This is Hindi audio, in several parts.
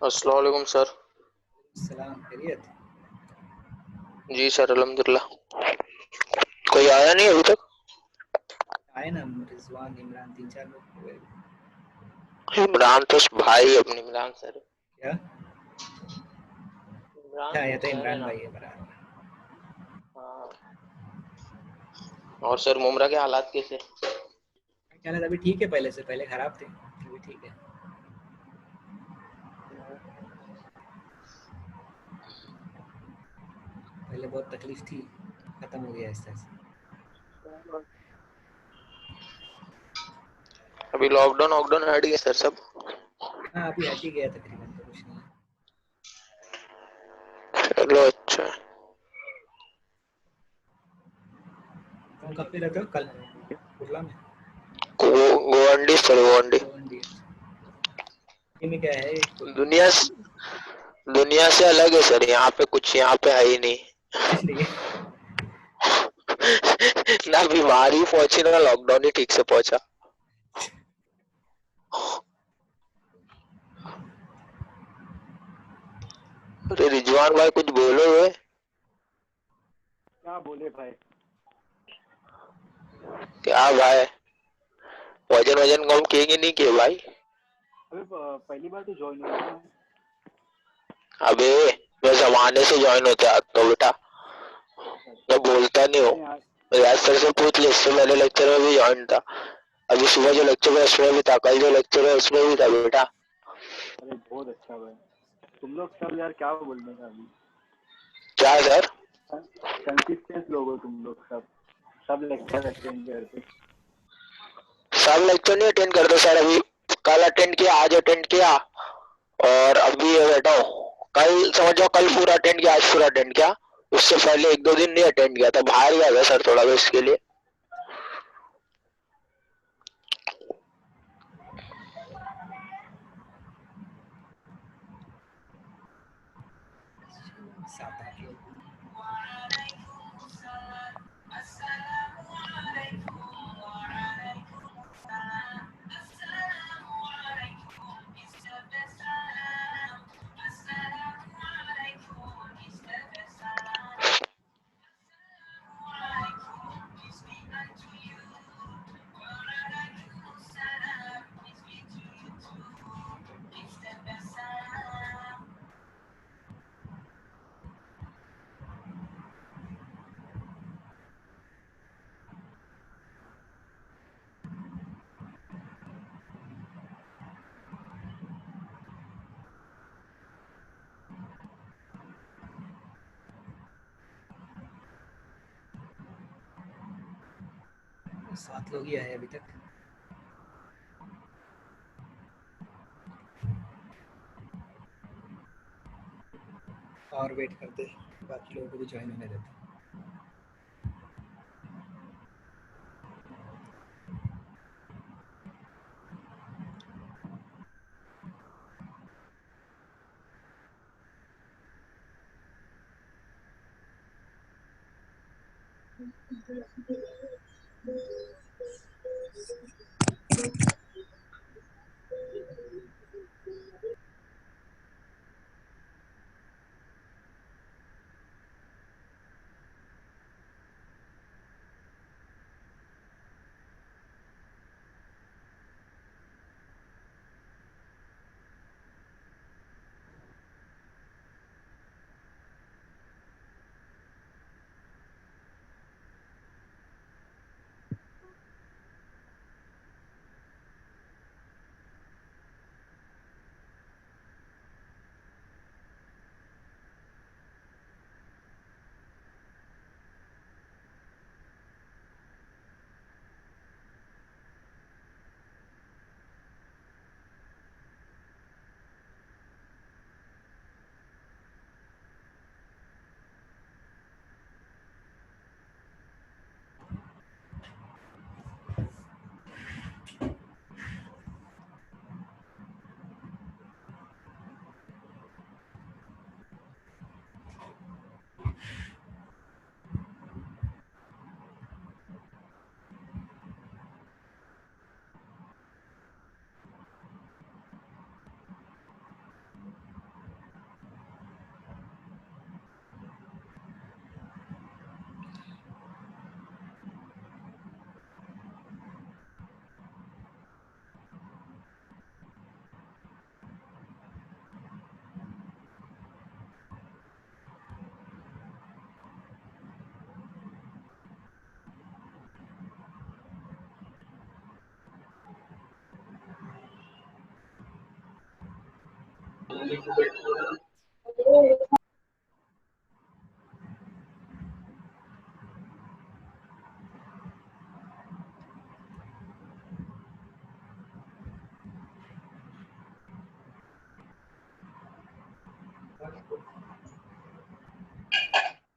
अस्सलाम वालेकुम सर। सलाम, खैरियत? जी सर, अल्हम्दुलिल्लाह। कोई आया नहीं अभी तक? आए ना रिजवान, इमरान, 3-4 लोग हुए। इमरान तो भाई अपने इमरान सर। क्या? इमरान अच्छा, आया था सर है इमरान ना। भाई है, बराबर। हाँ। और सर मुमरा के हालात कैसे? क्या हालत? अभी ठीक है, पहले से पहले खराब थे, अभी ठीक है। पहले बहुत तकलीफ थी, खत्म हो गया आहिस्ता आहिस्ता। अभी लॉकडाउन वॉकडाउन हट गया सर सब? हाँ, अभी हट ही गया तकरीबन, तो कुछ नहीं है। चलो अच्छा। तुम कब पे रहते हो? कल कुर्ला में? गोवंडी सर, गोवंडी। गोवंडी, अच्छा। ये में क्या है कोई? दुनिया दुनिया से अलग है सर, यहाँ पे कुछ यहाँ पे है ही नहीं। किस लिए? ना बीमारी पहुंची ना लॉकडाउन ही ठीक से पहुंचा। अरे रिजवान भाई कुछ बोलो वे। क्या बोले भाई? क्या भाई, वजन वजन कम किए कि नहीं किए भाई? अबे पहली बार तो ज्वाइन हुआ ना मैं। अबे मैं जमाने से ज्वाइन होते आता हूँ बेटा, मैं बोलता नहीं हूँ। नहीं यार। रियाज सर से पूछ ले, इससे पहले लेक्चर में भी ज्वाइन था। अभी सुबह जो लेक्चर है उसमें भी था, कल जो लेक्चर है उसमें भी था बेटा। अरे बहुत अच्छा भाई। तुम लोग सब यार क्या बोलने का अभी। क्या सर? कंसिस्टेंट लोग हो तुम लोग सब। सब लेक्चर अटेंड करते। सब लेक्चर नहीं अटेंड करते सर, अभी कल अटेंड किया, आज अटेंड किया, और अभी ये बैठा हूँ। कल समझो, कल पूरा अटेंड किया, आज पूरा अटेंड किया। उससे पहले एक दो दिन नहीं अटेंड किया था, बाहर गया था सर थोड़ा, तो इसके लिए। सात आठ लोग। सात लोग ही आए अभी तक। और वेट करते, बाकी लोगों को भी ज्वाइन होने देते।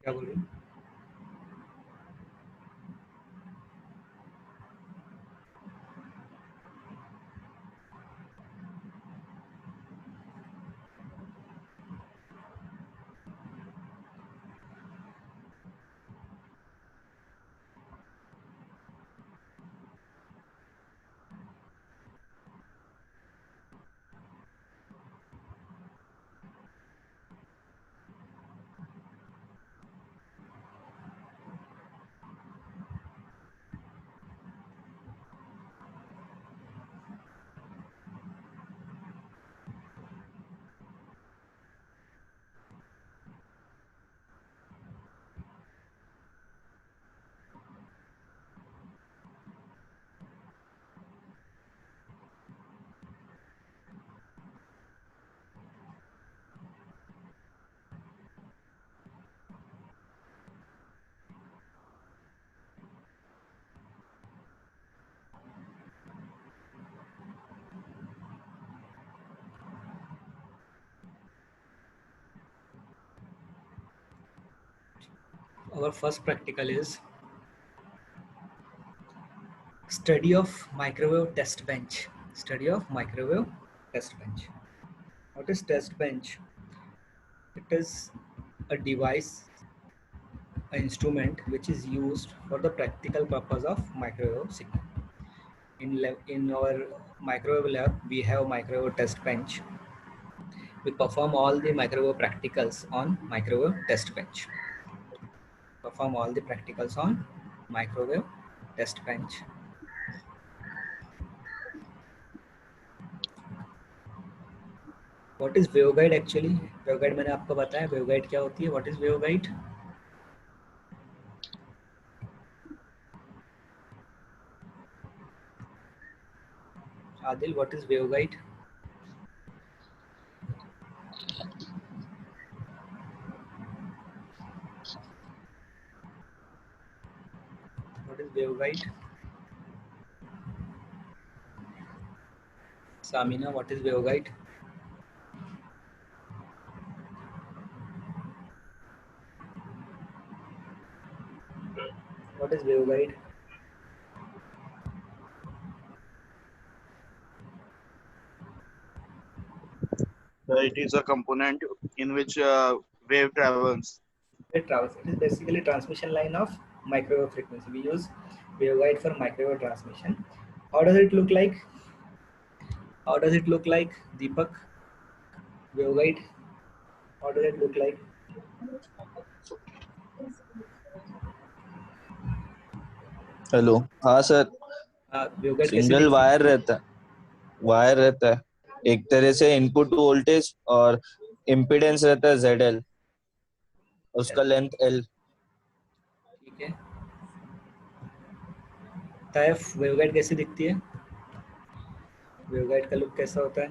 क्या बोल रहे हो? Our first practical is study of microwave test bench. Study of microwave test bench. What is test bench? It is a device, an instrument which is used for the practical purpose of microwave signal. In our microwave lab, we have microwave test bench. We perform all the microwave practicals on microwave test bench. Perform all the practicals on microwave test bench. What is waveguide actually? Waveguide मैंने आपको बताया waveguide क्या होती है? What is waveguide? Adil, what is waveguide? What is waveguide? Samina, what is waveguide? What is waveguide? It is a component in which wave travels. It travels. It is basically transmission line of microwave frequency. We use waveguide for microwave transmission. How does it look like? How does it look like, Deepak? Waveguide. How does it look like? Hello हाँ सर waveguide कैसे सिंगल दिखती है? वायर रहता है एक तरह से इनपुट वोल्टेज और इम्पीडेंस रहता है ZL उसका लेंथ L ठीक है ताइफ वेवगाइड कैसी दिखती है वेवगाइड का लुक कैसा होता है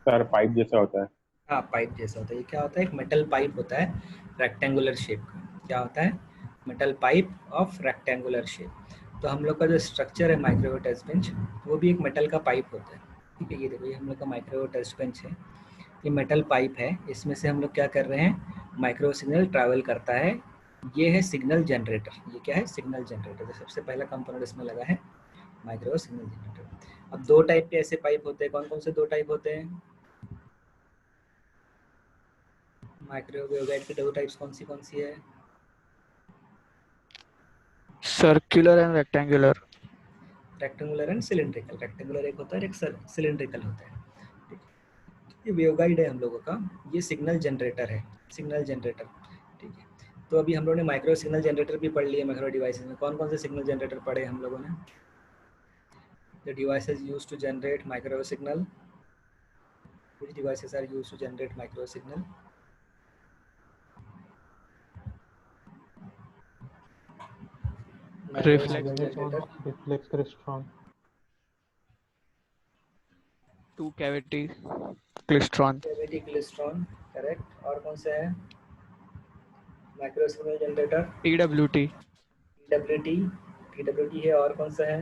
सर पाइप जैसा होता है हाँ पाइप जैसा होता है ये क्या होता है एक मेटल पाइप होता है रेक्टेंगुलर शेप का क्या होता है metal pipe of rectangular shape तो हम लोग का जो स्ट्रक्चर है माइक्रोवेव टेस्ट बेंच वो भी एक मेटल का पाइप होता है ठीक है ये देखो ये हम लोग का माइक्रोवेव टेस्ट बेंच है ये मेटल पाइप है इसमें से हम लोग क्या कर रहे हैं माइक्रो सिग्नल ट्रैवल करता है ये है सिग्नल जनरेटर ये क्या है सिग्नल जनरेटर तो सबसे पहला कंपोनेंट इसमें लगा है माइक्रो सिग्नल जनरेटर अब दो टाइप के ऐसे पाइप होते हैं कौन कौन से दो टाइप होते हैं माइक्रोवेव वेवगाइड के दो टाइप्स कौन सी है circular and rectangular rectangular and cylindrical rectangular एक होता है एक सिलिंड्रिकल होता है ये वेवगाइड है हम लोगों का ये सिग्नल जनरेटर है सिग्नल जनरेटर ठीक है तो अभी हम लोगों ने माइक्रो सिग्नल जनरेटर भी पढ़ लिया माइक्रो डिवाइसेस में कौन कौन से सिग्नल जनरेटर पढ़े हम लोगों ने the devices used to generate micro signal which devices are used to generate micro signal reflex crystron 2 cavity klystron, cavity klystron, correct. और कौन सा है micro signal generator? PWT, PWT, PWT है। और कौन सा है?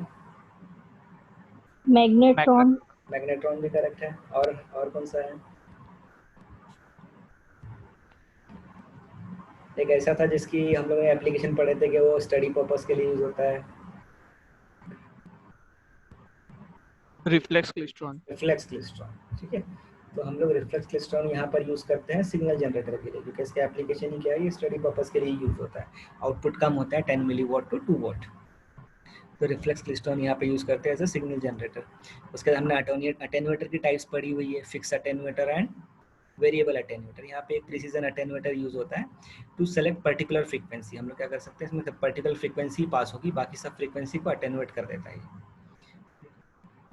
मैग्नेट्रॉन, मैग्नेट्रॉन भी करेक्ट है। और कौन सा है? एक ऐसा था जिसकी हम लोग ने एप्लीकेशन पढ़े थे कि वो स्टडी पर्पस के लिए यूज होता है, रिफ्लेक्स क्लिस्ट्रॉन, रिफ्लेक्स क्लिस्ट्रॉन। ठीक है, तो हम लोग रिफ्लेक्स क्लिस्ट्रॉन यहाँ पर यूज करते हैं सिग्नल जनरेटर के लिए, क्योंकि इसका एप्लीकेशन ही क्या है, ये स्टडी पर्पस के लिए यूज होता है। आउटपुट कम होता है 10 मिलीवॉट टू 2 वॉट। तो रिफ्लेक्स क्लिस्ट्रॉन यहाँ पे यूज करते हैं एज अ सिग्नल जनरेटर। उसके बाद हमने अटेन्यूएटर की टाइप्स पढ़ी हुई है, fix attenuator and variable attenuator. यहाँ पे एक प्रिसीजन अटेन्यूएटर यूज होता है टू सेलेक्ट पर्टिकुलर फ्रीक्वेंसी। हम लोग क्या कर सकते हैं, इसमें पर्टिकुलर फ्रीक्वेंसी पास होगी, बाकी सब फ्रीक्वेंसी को अटेन्यूएट कर देता है।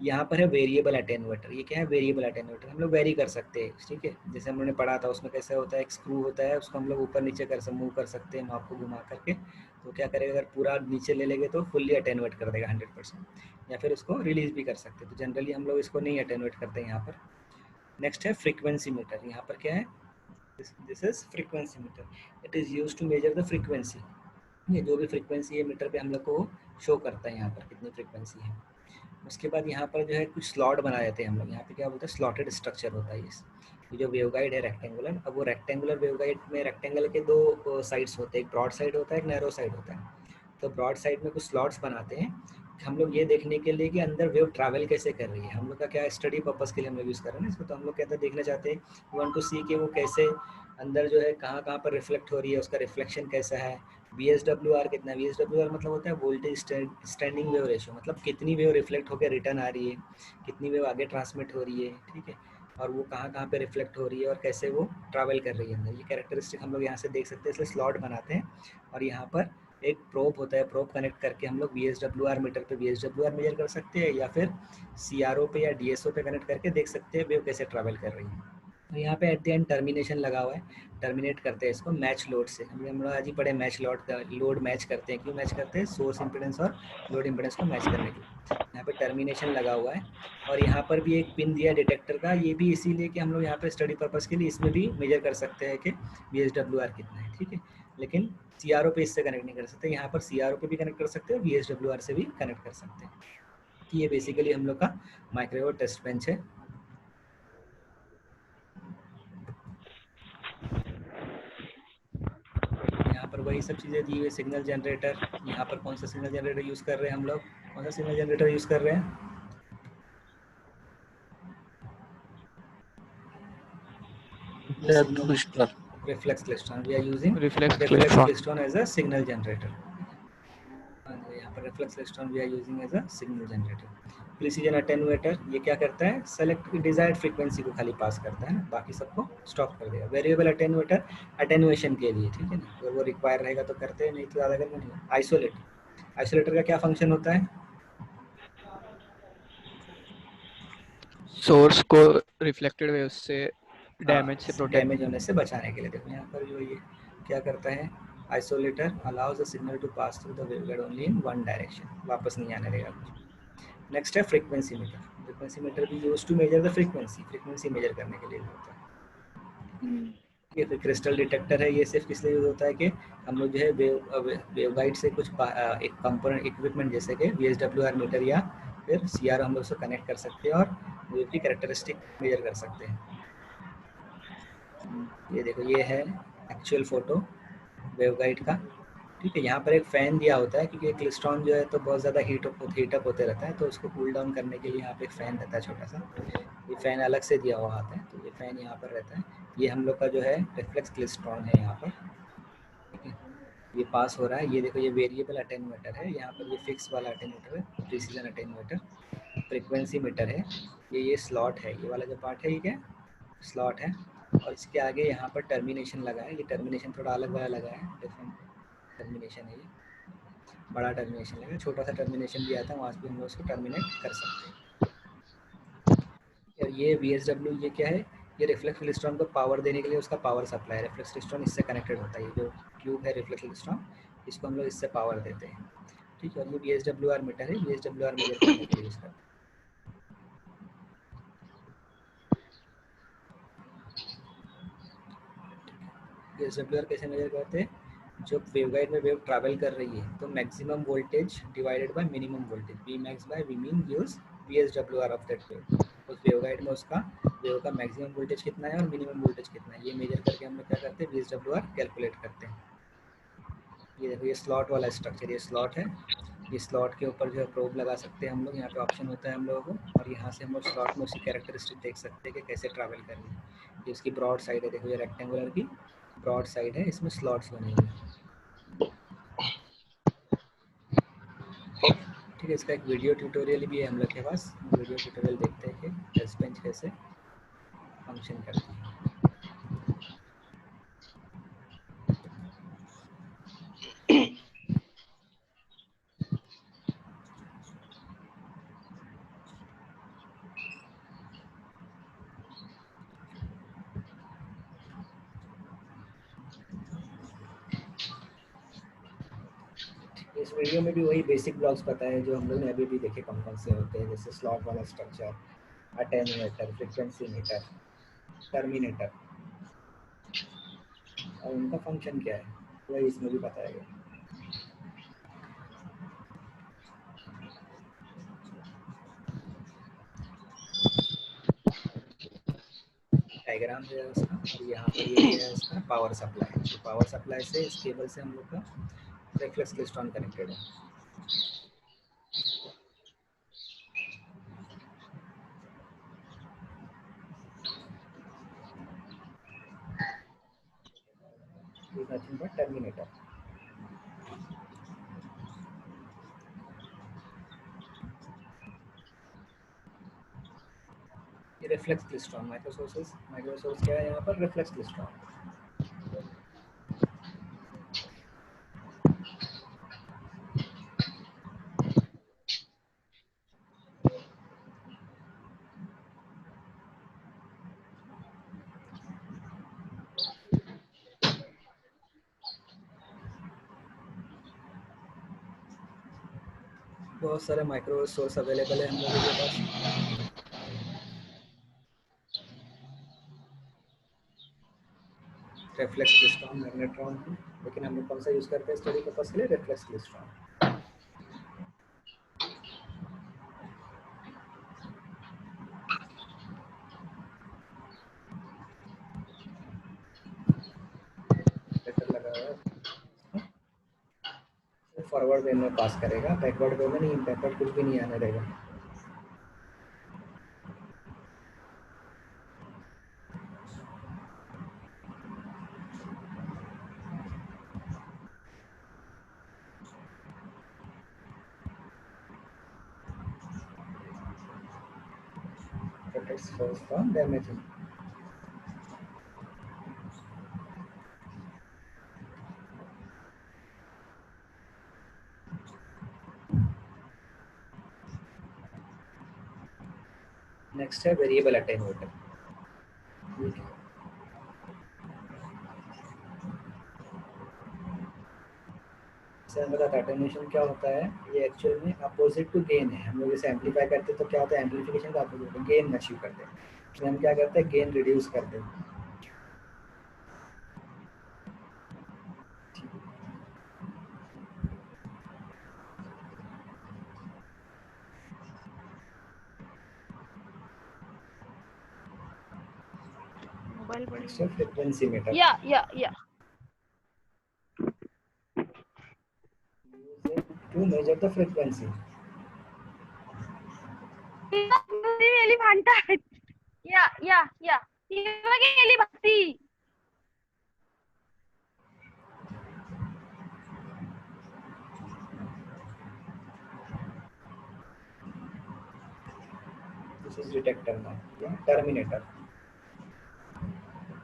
यहाँ पर है वेरिएबल अटेन्यूएटर। ये क्या है, वेरिएबल अटेन्यूएटर, हम लोग वेरी कर सकते हैं। ठीक है, जैसे हम लोगों ने पढ़ा था उसमें कैसे होता है, एक स्क्रू होता है, उसको हम लोग ऊपर नीचे मूव कर सकते हैं, नॉब को घुमा करके। तो क्या करेगा, अगर पूरा नीचे ले लेंगे तो फुल्ली अटेन्यूएट कर देगा 100%, या फिर उसको रिलीज भी कर सकते हैं। तो जनरली हम लोग इसको नहीं अटेन्यूएट करते हैं यहाँ पर। नेक्स्ट है फ्रीक्वेंसी मीटर। यहाँ पर क्या है, this is frequency meter. It is used to measure the frequency. ये जो भी फ्रीक्वेंसी है मीटर पे हम लोग को शो करता है यहाँ पर कितनी फ्रीक्वेंसी है। उसके बाद यहाँ पर जो है कुछ स्लॉट बनाए जाते हैं हम लोग, यहाँ पे क्या बोलते हैं, स्लॉटेड स्ट्रक्चर होता है ये जो वेवगाइड है रेक्टेंगुलर। अब वो रेक्टेंगुलर वेवगाइड में रेक्टेंगल के दो साइड्स होते हैं, एक ब्रॉड साइड होता है, एक नैरो साइड होता है। तो ब्रॉड साइड में कुछ स्लॉट्स बनाते हैं हम लोग ये देखने के लिए कि अंदर वेव ट्रैवल कैसे कर रही है। हम लोग का क्या स्टडी पर्पस के लिए हम लोग यूज़ कर रहे हैं इसको। तो हम लोग कहते हैं देखना चाहते हैं, वी वांट टू सी कि वो कैसे अंदर जो है कहाँ पर रिफ्लेक्ट हो रही है, उसका रिफ्लेक्शन कैसा है, VSWR कितना है। VSWR मतलब होता है वोल्टेज स्टैंडिंग वेव रेशियो, मतलब कितनी वेव रिफ्लेक्ट होकर रिटर्न आ रही है, कितनी वेव आगे ट्रांसमिट हो रही है। ठीक है, और वो कहाँ पे रिफ्लेक्ट हो रही है और कैसे वो ट्रैवल कर रही है अंदर। ये कैरेक्टरिस्टिक हम लोग यहाँ से देख सकते हैं, इसलिए स्लॉट बनाते हैं। और यहाँ पर एक प्रोब होता है, प्रोब कनेक्ट करके हम लोग VSWR मीटर पे VSWR मेजर कर सकते हैं, या फिर CRO पे या DSO पे कनेक्ट करके देख सकते हैं वेव कैसे ट्रैवल कर रही है। तो यहाँ पे एट द एंड टर्मिनेशन लगा हुआ है, टर्मिनेट करते हैं इसको मैच लोड से। हम लोग आज ही पढ़े मैच लोड मैच करते हैं। क्यों मैच करते हैं, सोर्स इंपेडेंस और लोड इंपेडेंस को मैच करने के लिए। यहाँ पे टर्मिनेशन लगा हुआ है, और यहाँ पर भी एक पिन दिया डिटेक्टर का, ये भी इसीलिए कि हम लोग यहाँ पे स्टडी पर्पस के लिए इसमें भी मेजर कर सकते हैं कि VSWR कितना है। ठीक है, लेकिन CRO पे इससे कनेक्ट नहीं कर सकते, यहाँ पर CRO पे भी कनेक्ट कर सकते हैं और VSWR से भी कनेक्ट कर सकते हैं। तो ये बेसिकली हम लोग का माइक्रोवेव टेस्ट बेंच है। यहाँ पर वही सब चीज़ें दी हुई, सिग्नल जनरेटर। यहाँ पर कौन सा सिग्नल जनरेटर यूज़ कर रहे हैं हम लोग, कौन सा सिग्नल जनरेटर यूज़ कर रहे हैं? Reflex klystron. We are using reflex reflex klystron, klystron as a signal generator. यहाँ पर reflex klystron we are using as a signal generator. Precision attenuator, ये क्या करता है, सेलेक्ट डिजायर्ड फ्रीक्वेंसी को खाली पास करता है, बाकी सबको स्टॉप कर देगा। वेरिएबल अटेन्यूएटर अटेन्यूएशन के लिए, ठीक है ना, अगर वो रिक्वायर रहेगा तो करते हैं, नहीं तो ज़्यादा करना नहीं। आइसोलेटर का क्या फंक्शन होता है, सोर्स को रिफ्लेक्टेड वेव से डैमेज से प्रोटेक्ट, डैमेज होने से बचाने के लिए। देखो यहाँ पर जो ये क्या करता है, isolator allows the signal to pass through the waveguide only in one direction, वापस नहीं आने देगा कुछ। नेक्स्ट है फ्रीक्वेंसी मीटर। फ्रीक्वेंसी मीटर भी use to measure the frequency measure करने के लिए होता है। ये फिर क्रिस्टल डिटेक्टर है, ये सिर्फ किस लिए यूज होता है कि हम लोग जो है वेवगाइड से कुछ एक कंपोनेंट इक्विपमेंट जैसे कि VSWR मीटर या फिर CRO हम लोग उसको कनेक्ट कर सकते हैं और वेव की कैरेक्टरिस्टिक मेजर कर सकते हैं। ये देखो, ये है एक्चुअल फोटो वेवगाइड का। ठीक है, यहाँ पर एक फ़ैन दिया होता है, क्योंकि क्लिस्ट्रॉन जो है तो बहुत ज़्यादा हीटअप होते रहता है, तो उसको कूल डाउन करने के लिए यहाँ पे एक फ़ैन रहता है छोटा सा। ये फ़ैन अलग से दिया हुआ आता है, तो ये फ़ैन यहाँ पर रहता है। ये हम लोग का जो है रिफ्लेक्स क्लिस्ट्रॉन है यहाँ पर। ठीक है, ये पास हो रहा है। ये देखो, ये वेरिएबल अटेन्यूएटर है, यहाँ पर ये फिक्स वाला अटेन्यूएटर है, प्रिसीजन अटेन्यूएटर। फ्रीक्वेंसी मीटर है, ये स्लॉट है, ये वाला जो पार्ट है ये क्या स्लॉट है। और इसके आगे यहाँ पर टर्मिनेशन लगा है, ये टर्मिनेशन थोड़ा अलग वाला लगा है, डिफरेंट टर्मिनेशन है, ये बड़ा टर्मिनेशन लगा, छोटा सा टर्मिनेशन भी आता है, वहाँ से भी हम लोग उसको टर्मिनेट कर सकते हैं। और ये VSW ये क्या है, ये रिफ्लेक्स क्लिस्ट्रॉन को पावर देने के लिए उसका पावर सप्लाई है। रिफ्लेक्स क्लिस्ट्रॉन इससे कनेक्टेड होता है, ये जो ट्यूब है रिफ्लेक्स क्लिस्ट्रॉन, इसको हम लोग इससे पावर देते हैं। ठीक है, और ये VSWR मीटर है, VSWR मेजर करने के लिए यूज़ करते हैं। VSWR कैसे मेजर करते हैं? जब वेवगाइड में वेव ट्रैवल कर रही है तो maximum voltage divided bye minimum voltage, V max by V min gives VSWR of that wave. उस वेवगाइड में उसका वेव का मैक्सिमम वोल्टेज कितना है और मिनिमम वोल्टेज कितना है, ये मेजर करके हम लोग क्या करते हैं, VSWR कैलकुलेट करते हैं। ये देखो ये स्लॉट वाला स्ट्रक्चर, ये स्लॉट है, ये स्लॉट के ऊपर जो है प्रोब लगा सकते हैं हम लोग, यहाँ पे ऑप्शन होता है हम लोगों को, और यहाँ से हम लोग स्लॉट में उसकी कैरेक्टरिस्टिक देख सकते हैं कि कैसे ट्रैवल कर रही है। ये उसकी ब्रॉड साइड है, देखो ये रेक्टेंगुलर की ब्रॉड साइड है, इसमें स्लॉट्स बने हुए हैं। ठीक है, इसका एक वीडियो ट्यूटोरियल भी है हम लोग के पास, वीडियो ट्यूटोरियल देखते हैं कि टेस्ट बेंच कैसे फंक्शन करती है। इस वीडियो में भी वही बेसिक ब्लॉक्स बताए जो हम लोग ने अभी भी देखे कौन कौन से होते हैं, जैसे स्लॉट वाला structure, attenuator, frequency metre, terminator, और उनका फंक्शन क्या है वही इसमें भी बताया गया। डायग्राम है उसका, और यहाँ पर ये है इसका पावर सप्लाई। तो पावर सप्लाई से इस केबल से हम लोग का रिफ्लेक्स क्लिस्ट्रॉन कनेक्टेड है। Nothing but terminator. ये रिफ्लेक्स क्लिस्ट्रॉन माइक्रोसोर्स क्या है यहाँ पर, रिफ्लेक्स क्लिस्ट्रॉन। बहुत सारे माइक्रो सोर्स अवेलेबल है हम लोगों के पास। रिफ्लेक्स क्लिस्ट्रॉन, मैग्नेट्रॉन, लेकिन हम लोग कौन सा यूज करते हैं स्टडी पर्पस के लिए, रिफ्लेक्स क्लिस्ट्रॉन। लगा हुआ है, फॉरवर्ड वे में पास करेगा, बैकवर्ड वे में नहीं, बैकवर्ड कुछ भी नहीं आने देगा। Protects source from damaging. Next है वेरिएबल अटेन्यूएटर। अटेन्यूएशन क्या होता है, ये एक्चुअल में अपोजिट टू गेन है। हम लोग इसे एम्पलीफाई करते हैं तो क्या होता है, एम्पलीफिकेशन का अपोजिट गेन अचीव करते हैं, तो हम क्या करते हैं, गेन रिड्यूस करते हैं। मोबाइल बड़ी नेक्स्ट है फ्रीक्वेंसी मीटर। या टू मेजर द फ्रीक्वेंसी। एलिफंटा या ఇలాగే ఎలిఫంటి this is detector now. Terminator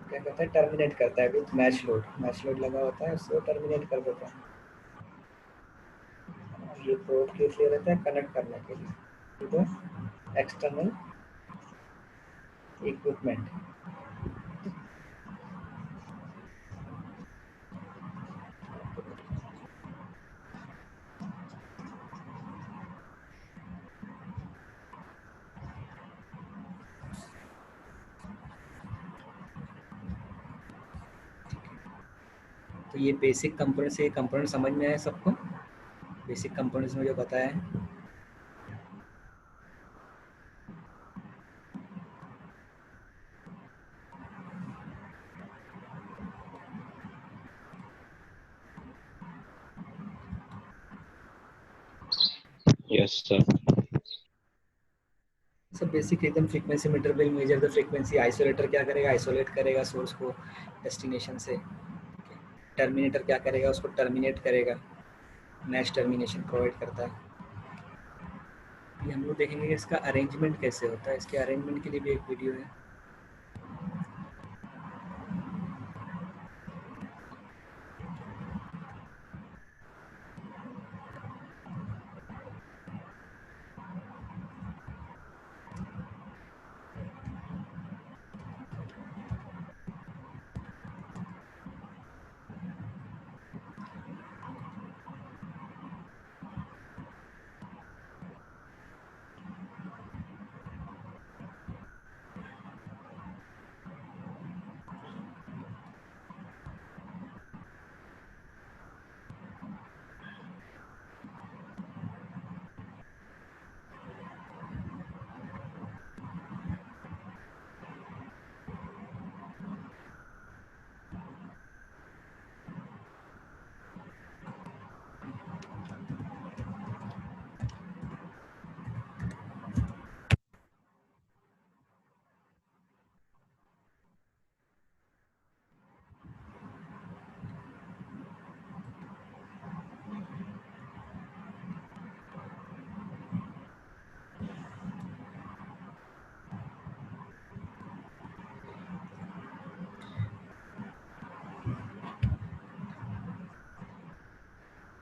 क्या कहता है, टर्मिनेट करता है with match load. Match load लगा होता है उसको टर्मिनेट कर देता है। ये प्रोब के लिए रहता है कनेक्ट करने के लिए टू एक्सटर्नल इक्विपमेंट। ये बेसिक कंपोनेंट्स, ये कंपोनेंट समझ में आया सबको? बेसिक कंपोनेंट्स में जो बताया है यस सर। सब बेसिक एकदम। Frequency meter will measure the frequency. Isolator क्या करेगा? आइसोलेट करेगा सोर्स को डेस्टिनेशन से। टर्मिनेटर क्या करेगा? उसको टर्मिनेट करेगा, मैच टर्मिनेशन प्रोवाइड करता है। ये हम लोग देखेंगे कि इसका अरेंजमेंट कैसे होता है। इसके अरेंजमेंट के लिए भी एक वीडियो है।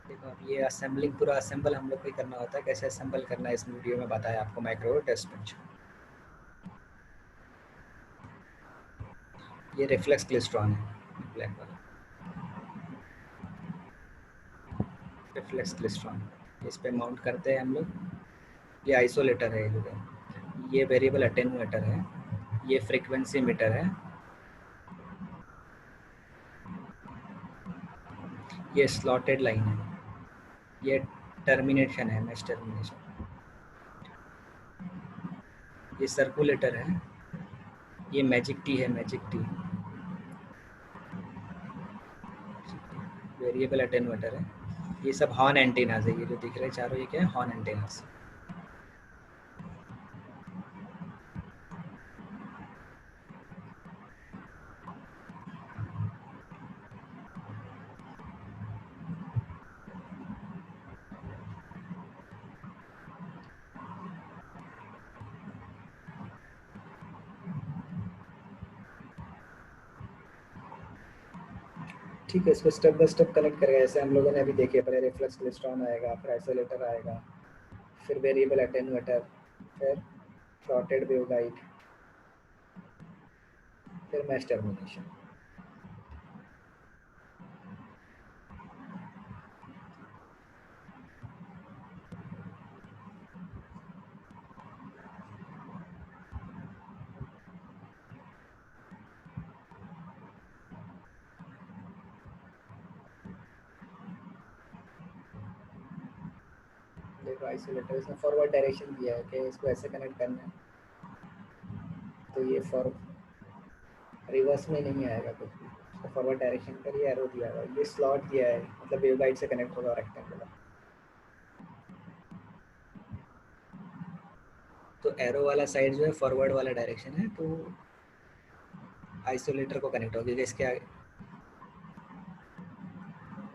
देखो अब ये असेंबलिंग, पूरा असेंबल हम लोग को ही करना होता है। कैसे असेंबल करना है इस वीडियो में बताया आपको। माइक्रोवेव टेस्ट बेंच, ये रिफ्लेक्स क्लेस्ट्रॉन है, ब्लैक वाला रिफ्लेक्स क्लेस्ट्रॉन। इस पे माउंट करते हैं हम लोग। ये आइसोलेटर है, ये वेरिएबल अटेन्यूएटर है, ये फ्रीक्वेंसी मीटर है, ये स्लॉटेड लाइन है, ये टर्मिनेशन है, मैच टर्मिनेशन। ये सर्कुलेटर है, ये मैजिक टी है, मैजिक टी वेरिएबल अटेन्यूएटर है। ये सब हॉर्न एंटीनास है, ये जो दिख रहे हैं चारों, ये क्या है? Horn antennas. ठीक है, इसको स्टेप बाय स्टेप कनेक्ट करेगा। जैसे हम लोगों ने अभी देखे, पहले रिफ्लेक्स क्लेस्ट्रॉन आएगा, फिर आइसोलेटर आएगा, फिर वेरिएबल अटेन्यूएटर, फिर शॉर्टेड वेवगाइड, फिर मैच टर्मिनेशन। देखो आइसोलेटर, इसमें फॉरवर्ड डायरेक्शन दिया है कि इसको ऐसे कनेक्ट करना है, तो ये फॉर रिवर्स में नहीं आएगा कुछ भी। इसको फॉरवर्ड डायरेक्शन का ये एरो दिया हुआ है। ये स्लॉट दिया है, मतलब वेवगाइड से कनेक्ट होगा रेक्टेंगुलर। तो एरो वाला साइड जो है फॉरवर्ड वाला डायरेक्शन है, तो आइसोलेटर को कनेक्ट होगी इसके आगे।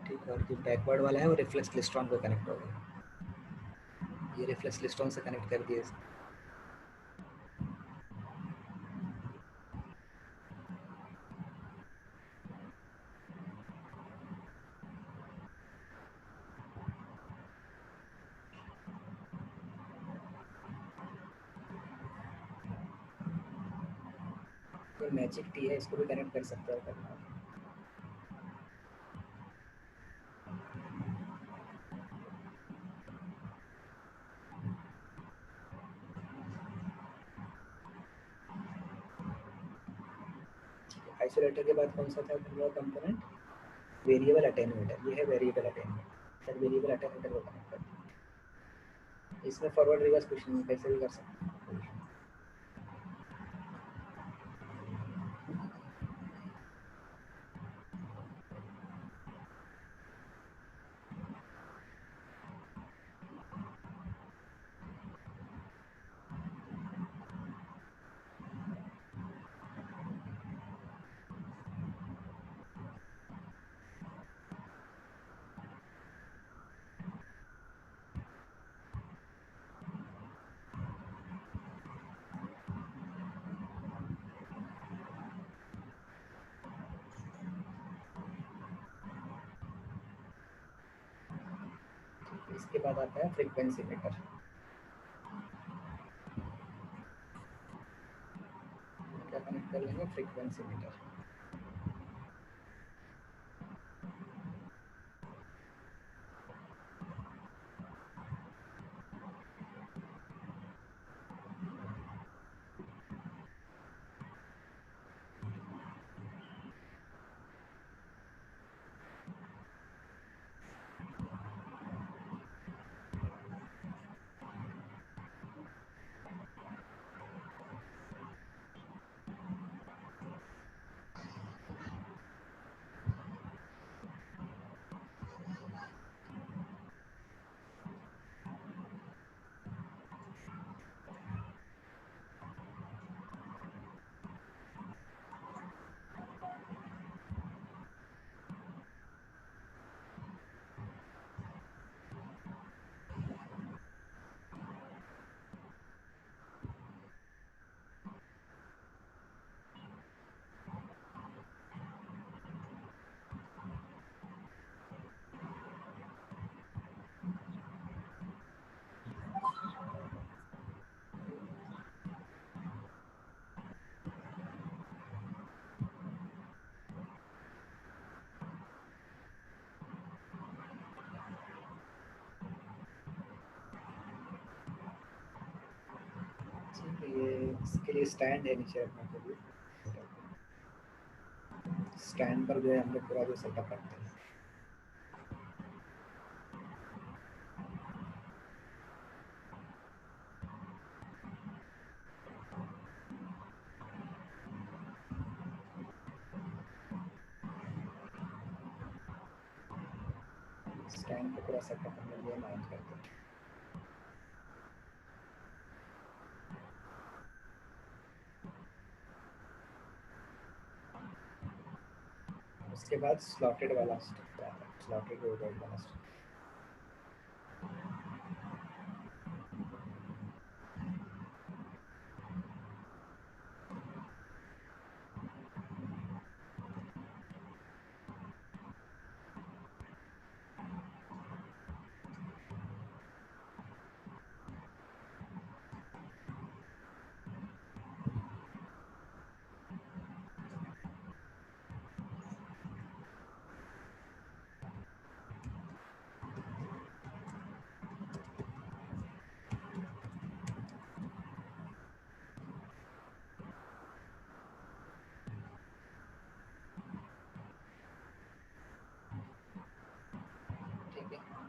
ठीक है, और जो बैकवर्ड वाला है वो रिफ्लेक्स क्लेस्ट्रॉन को कनेक्ट होगा। ये रिफ्लेक्स क्लेस्ट्रॉन से कनेक्ट कर दिए। ये मैजिक टी है, इसको भी कनेक्ट कर सकते हो करना। आइसोलेटर के बाद कौन सा था दूसरा कंपोनेंट? वेरिएबल अटेन्यूएटर, ये है variable attenuator. Sir variable attenuator को कनेक्ट करते हैं। इसमें फॉरवर्ड रिवर्स कुछ नहीं, कैसे भी कर सकते हैं। इसके बाद आता है फ्रीक्वेंसी मीटर। क्या कनेक्ट कर लेंगे? Frequency meter. ये इसके लिए स्टैंड है नीचे रखने के लिए। स्टैंड पर जो है हम लोग पूरा जो सेटअप करते हैं। स्टैंड पे पूरा सेटअप हम लोग ये माउंट करते हैं। उसके बाद स्लॉटेड वाला स्टेप आता है, स्लॉटेड वेवगाइड वाला स्टेप।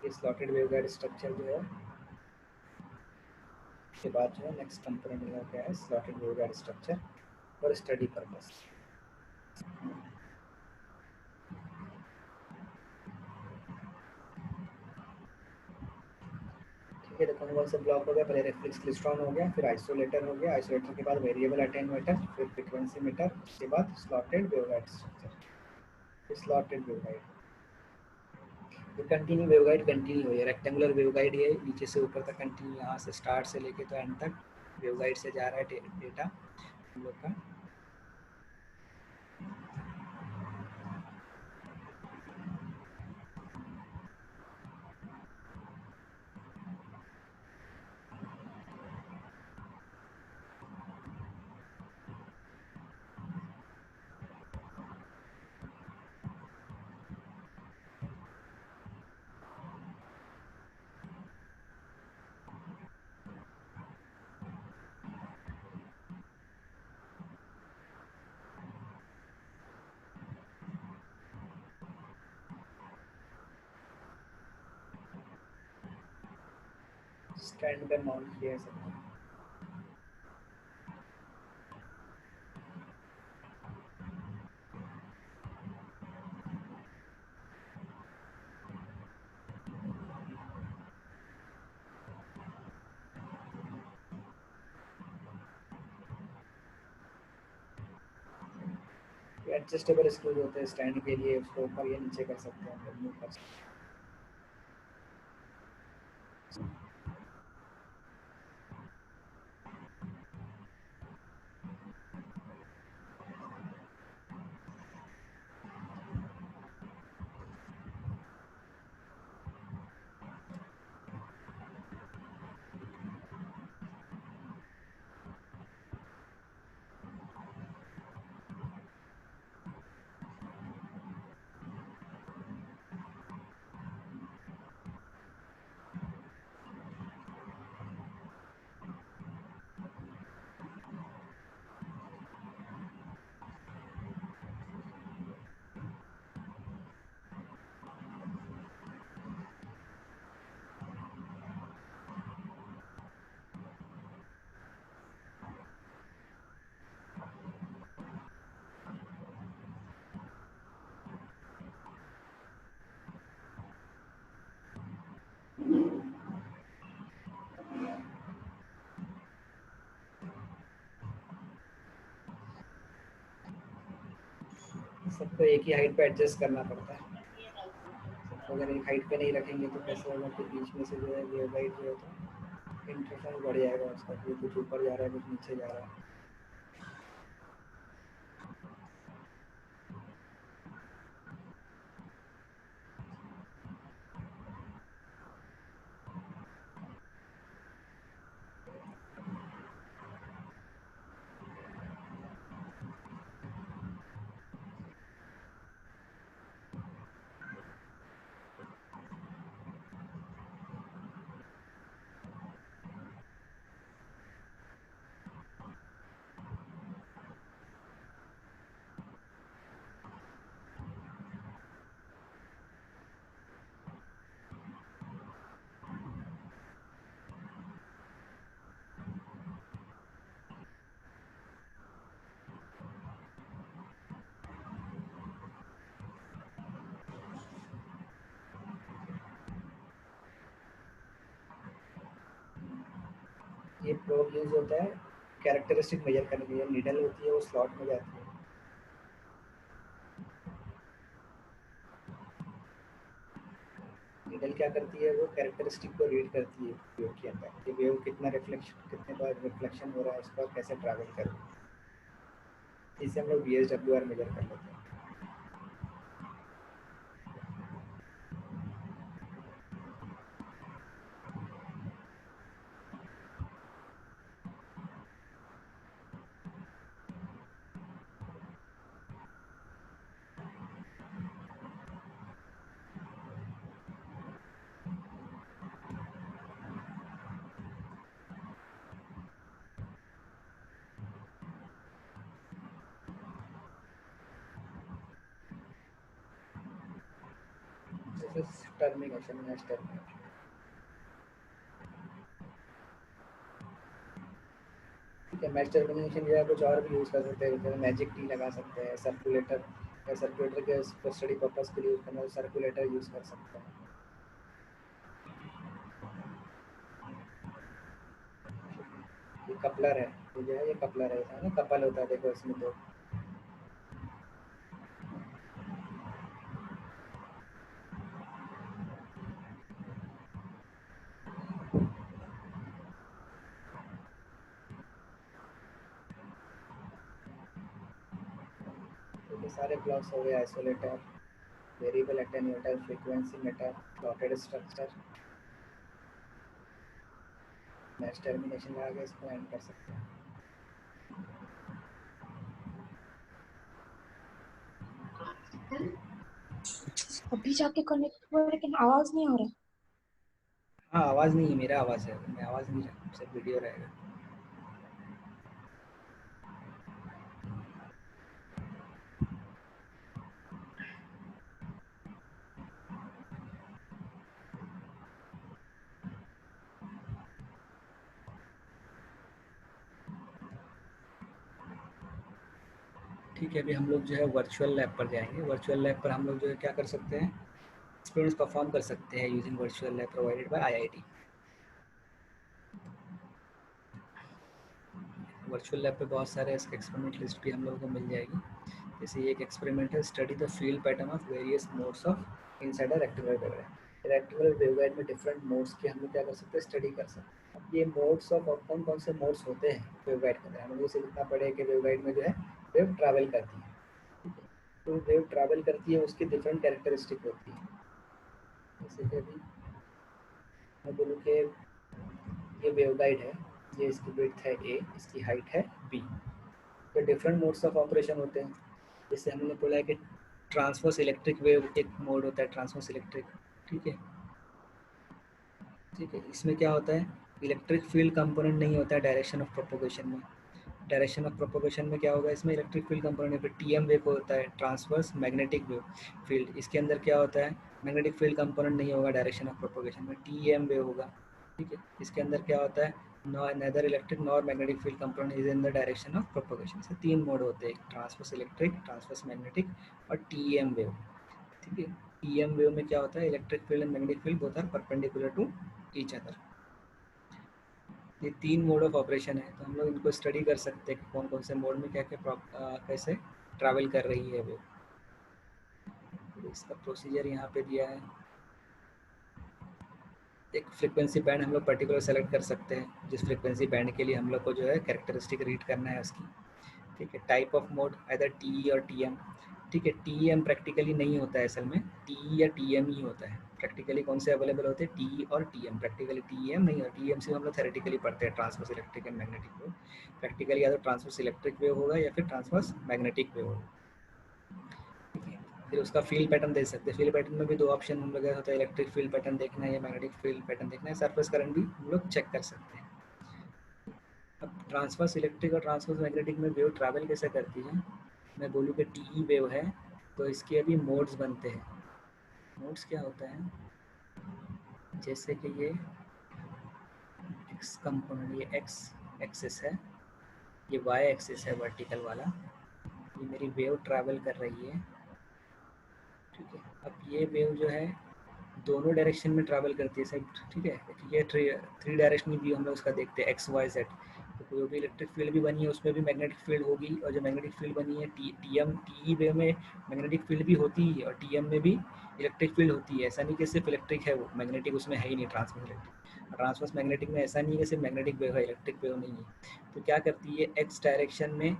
ये स्लॉटेड वेवगाइड स्ट्रक्चर जो है, उसके बाद जो है नेक्स्ट कंपोनेंट में क्या है, slotted waveguide structure for study purpose. ठीक है, देखो कौन सा ब्लॉक हो गया, पहले रेफ्लेक्स क्लिस्ट्रॉन हो गया, फिर आइसोलेटर हो गया, आइसोलेटर के बाद वेरिएबल अटेन्यूएटर, फिर फ्रीक्वेंसी मीटर, उसके बाद slotted waveguide structure. Slotted waveguide ये कंटिन्यू वेवगाइड कंटिन्यू है, रेक्टेंगुलर वेवगाइड ये नीचे से ऊपर तक कंटिन्यू, यहाँ से स्टार्ट से लेके तो एंड तक वेवगाइड से जा रहा है डेटा हम लोग का। स्टैंड पे माउंट किया है सब। एडजस्टेबल स्क्रूज होते हैं स्टैंड के लिए, उसको ऊपर या नीचे कर सकते हैं, हम move कर सकते हैं। सबको एक ही हाइट पे एडजस्ट करना पड़ता है। सबको अगर एक हाइट पे नहीं रखेंगे तो कैसे होगा कि बीच में से जो है वेव गाइड जो होता है इंटरफेरेंस बढ़ जाएगा उसका, कि कुछ ऊपर जा रहा है कुछ नीचे जा रहा है। ये प्रोब यूज होता है कैरेक्टरिस्टिक मेजर करने के लिए। नीडल होती है वो स्लॉट में जाती है। नीडल क्या करती है, वो कैरेक्टरिस्टिक को रीड करती है वेव के अंदर, कि वेव कितना रिफ्लेक्शन, कितने बार रिफ्लेक्शन हो रहा है, उसका कैसे ट्रैवल कर रहा है। इसे हम लोग VSWR मेजर कर लेते हैं। This is termination, mass termination. ठीक है, मैच टर्मिनेशन जो है कुछ और भी यूज़ कर सकते हैं, जैसे मैजिक टी लगा सकते हैं, सर्कुलेटर या सर्कुलेटर के स्टडी पर्पस के लिए यूज़ करना है, सर्कुलेटर यूज़ कर सकते हैं। ये कपलर है, ये जो है ये कपलर है, ऐसा ना कपल होता है, देखो इसमें तो ये सारे ब्लॉक्स हो गए। Isolator, variable attenuator, frequency meter, plotted structure, match termination लगा के इसको एंड कर सकते हैं। अभी जाके कनेक्ट हुआ लेकिन आवाज नहीं आ रहा। हाँ, आवाज़ नहीं है, मेरा आवाज़ है, मैं आवाज़ नहीं रहा, सिर्फ वीडियो रहेगा। ठीक है, अभी हम लोग जो है वर्चुअल लैब पर जाएंगे। वर्चुअल लैब पर हम लोग जो है क्या कर सकते हैं, एक्सपेरिमेंट्स परफॉर्म कर सकते हैं using virtual lab provided by IIT. Virtual lab पे बहुत सारे इसके एक्सपेरिमेंट लिस्ट भी हम लोगों को मिल जाएगी। जैसे ये एक एक्सपेरिमेंट है, study the field pattern of various modes of inside a rectangular waveguide. Rectangular waveguide में डिफरेंट मोड्स की हम लोग क्या कर सकते हैं, स्टडी कर सकते हैं। अब ये मोड्स ऑफ कौन कौन से मोड्स होते हैं वेवगाइड के अंदर, हम लोग इसे लिखना पड़ेगा कि वेवगाइड में जो है वेव ट्रैवल करती है। ठीक है, तो वेव ट्रैवल करती है, उसकी डिफरेंट कैरेक्टरिस्टिक होती है। जैसे कि अभी मैं बोलूँ कि ये वेवगाइड है, ये इसकी विड्थ है a, इसकी हाइट है b। तो डिफरेंट मोड्स ऑफ ऑपरेशन होते हैं। जैसे हमने बोला है कि ट्रांसवर्स इलेक्ट्रिक वेव एक मोड होता है, ट्रांसवर्स इलेक्ट्रिक। ठीक है, ठीक है, इसमें क्या होता है, इलेक्ट्रिक फील्ड कंपोनेंट नहीं होता है डायरेक्शन ऑफ प्रोपोगेशन में। डायरेक्शन ऑफ प्रोपोगेशन में क्या होगा, इसमें इलेक्ट्रिक फील्ड कंपोनेंट फिर टीएम वेव होता है, ट्रांसवर्स मैग्नेटिक वेव फील्ड। इसके अंदर क्या होता है, मैग्नेटिक फील्ड कंपोनेंट नहीं होगा डायरेक्शन ऑफ प्रोपोगेशन में, टीएम वेव होगा। ठीक है, इसके अंदर क्या होता है, neither electric nor magnetic field component is in the direction of propagation. से तीन मोड होते हैं, ट्रांसवर्स इलेक्ट्रिक, ट्रांसवर्स मैग्नेटिक और टीएम वेव। ठीक है, टीएम वेव में क्या होता है, electric field and magnetic field both are perpendicular to each other. ये तीन मोड ऑफ ऑपरेशन है, तो हम लोग इनको स्टडी कर सकते हैं कि कौन कौन से मोड में क्या क्या कैसे ट्रैवल कर रही है वेव। तो इसका प्रोसीजर यहाँ पे दिया है। एक फ्रीक्वेंसी बैंड हम लोग पर्टिकुलर सेलेक्ट कर सकते हैं, जिस फ्रीक्वेंसी बैंड के लिए हम लोग को जो है कैरेक्टरिस्टिक रीड करना है उसकी। ठीक है, type of mode either T और टीएम। ठीक है, टीएम प्रैक्टिकली नहीं होता है असल में, टी या टीएम ही होता है। प्रैक्टिकली कौन से अवेलेबल होते हैं, टी और टीएम। प्रैक्टिकली टीएम नहीं, और टीएम से हम लोग थेरेटिकली पढ़ते हैं transverse electric and magnetic wave. Practically या तो ट्रांसवर्स इलेक्ट्रिक वेव होगा या फिर ट्रांसवर्स मैग्नेटिक वेव होगा। ठीक है, फिर उसका फील्ड पैटर्न दे सकते हैं। फील्ड पैटर्न में भी दो ऑप्शन हम लोग होता है, इलेक्ट्रिक फील्ड पैटर्न देखना है या मैग्नेटिक फील्ड पैटर्न देखना है। सरफेस करंट भी हम लोग चेक कर सकते हैं। अब ट्रांसवर्स इलेक्ट्रिक और ट्रांसवर्स मैग्नेटिक में वेव ट्रैवल कैसे करती है, मैं बोलूँ कि टी वेव है तो इसके अभी मोड्स बनते हैं। मोड्स क्या होता है, जैसे कि ये एक्स कंपोनेंट, ये एक्स एक्सिस है, ये वाई एक्सिस है वर्टिकल वाला, ये मेरी वेव ट्रैवल कर रही है। ठीक है, अब ये वेव जो है दोनों डायरेक्शन में ट्रैवल करती है सब। ठीक है, ये थ्री डायरेक्शनल व्यू हम लोग उसका देखते हैं, एक्स वाई जेड। तो कोई भी इलेक्ट्रिक फील्ड भी बनी है उसमें भी मैग्नेटिक फील्ड होगी, और जो मैग्नेटिक फील्ड बनी है टी वेव में मैग्नेटिक फील्ड भी होती है और टीएम में भी इलेक्ट्रिक फील्ड होती है। ऐसा नहीं कि सिर्फ इलेक्ट्रिक है, वो मैग्नेटिक उसमें है ही नहीं। ट्रांसवर्स इलेक्ट्रिक, ट्रांसवर्स मैग्नेटिक में ऐसा नहीं है कि सिर्फ मैग्नेटिक वेव है, इलेक्ट्रिक वेव नहीं है। तो क्या करती है, एक्स डायरेक्शन में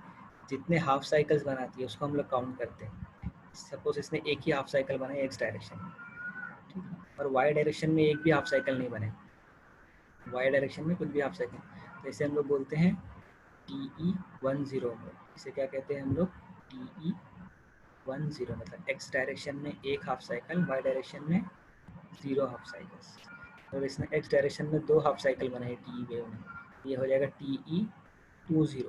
जितने हाफ साइकिल्स बनाती है उसको हम लोग काउंट करते हैं। सपोज इसने एक ही हाफ साइकिल बनाई एक्स डायरेक्शन में, ठीक है, और वाई डायरेक्शन में एक भी हाफ साइकिल नहीं बने, वाई डायरेक्शन में कुछ भी हाफ साइकिल, तो इसे हम लोग बोलते हैं TE10 मोड। इसे क्या कहते हैं हम लोग, TE10, मतलब एक्स डायरेक्शन में एक हाफ साइकिल, वाई डायरेक्शन में 0 हाफ साइकिल्स। और इसने एक्स डायरेक्शन में 2 हाफ साइकिल बनाई टी वेव में, ये हो जाएगा TE20,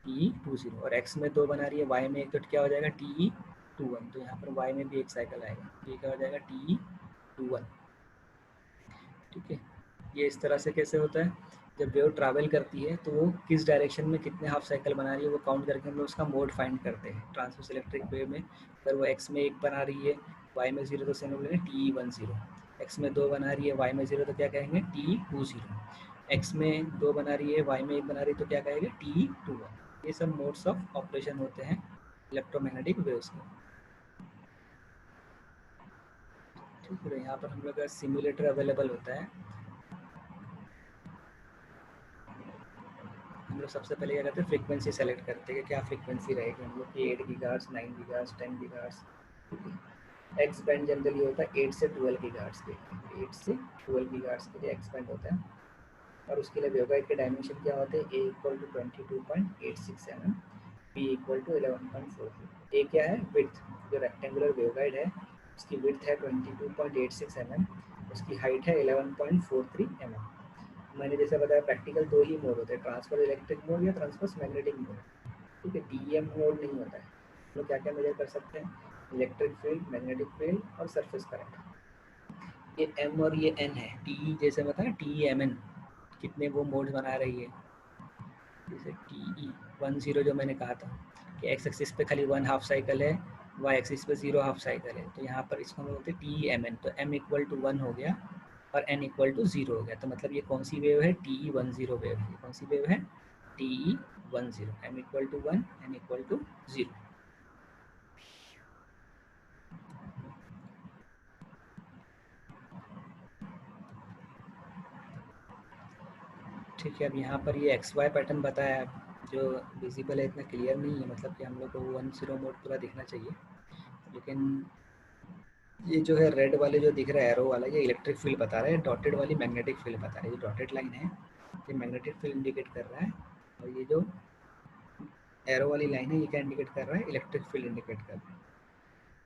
TE20। और एक्स में 2 बना रही है, वाई में एक, तो क्या हो जाएगा TE21। तो यहाँ पर वाई में भी एक साइकिल आएगा, ये क्या हो जाएगा TE21। ठीक है, ये इस तरह से कैसे होता है, जब वेव ट्रैवल करती है तो वो किस डायरेक्शन में कितने हाफ साइकिल बना रही है वो काउंट करके हम लोग उसका मोड फाइंड करते हैं। ट्रांसवर्स इलेक्ट्रिक वेव में अगर वो एक्स में 1 बना रही है, वाई में 0, तो से हम लोग लेंगे TE10। एक्स में 2 बना रही है, वाई में 0, तो क्या कहेंगे TE20। एक्स में 2 बना रही है, वाई में 1 बना रही है, तो क्या कहेंगे TE21। ये सब मोड्स ऑफ ऑपरेशन होते हैं इलेक्ट्रोमैग्नेटिक वेव्स में। ठीक है, यहाँ पर हम लोग का सिमुलेटर अवेलेबल होता है। हम लोग सबसे पहले क्या करते हैं, फ्रीक्वेंसी सेलेक्ट करते हैं कि क्या फ्रीक्वेंसी रहेगी हम लोग की, 8 gigahertz, 9 gigahertz, 10 gigahertz. X band generally होता है 8 से 12 गीगाहर्ट्ज़ के, 8 से 12 गीगाहर्ट्ज़ के लिए एक्स बैंड होता है। और उसके लिए वेवगाइड के डायमेंशन क्या होते हैं, A = 22.86 mm, B = 11.43। ए क्या है, विड्थ, जो रेक्टेंगुलर वेवगाइड है उसकी विड्थ है 22.86 mm, उसकी हाइट है 11.43 mm। मैंने जैसे बताया प्रैक्टिकल 2 ही मोड होते हैं, ट्रांसफर इलेक्ट्रिक मोड या ट्रांसफर मैग्नेटिक मोड। ठीक है, टीएम मोड नहीं होता है। हम लोग क्या क्या मेजर कर सकते हैं, इलेक्ट्रिक फील्ड, मैग्नेटिक फील्ड और सरफेस करंट। ये एम और ये एन है, टी जैसे बताया TEMN कितने वो मोड्स बना रही है। जैसे टी 10 जो मैंने कहा था कि एक्स एक्सिस पे खाली 1 हाफ साइकिल है, वाई एक्सिस पे 0 हाफ साइकिल है, तो यहाँ पर इसको हम बोलते हैं टी एम एन, तो एम इक्वल टू 1 हो गया और एन इक्वल टू 0 हो गया। तो मतलब ये कौन सी वेव है? टी 10 वेव है। कौन सी वेव है? T 10, M equal to 1, N equal to 0। ठीक है, अब यहाँ पर ये एक्स वाई पैटर्न बताया है जो विजिबल है, इतना क्लियर नहीं है, मतलब कि हम लोग को 10 मोड पूरा दिखना चाहिए। लेकिन ये जो है रेड वाले जो दिख रहा है एरो वाला, ये इलेक्ट्रिक फील्ड बता रहा है, डॉटेड वाली मैग्नेटिक फील्ड बता रही है। ये डॉटेड लाइन है, ये मैग्नेटिक फील्ड इंडिकेट कर रहा है, और ये जो एरो वाली लाइन है ये क्या इंडिकेट कर रहा है? इलेक्ट्रिक फील्ड इंडिकेट कर रहा है।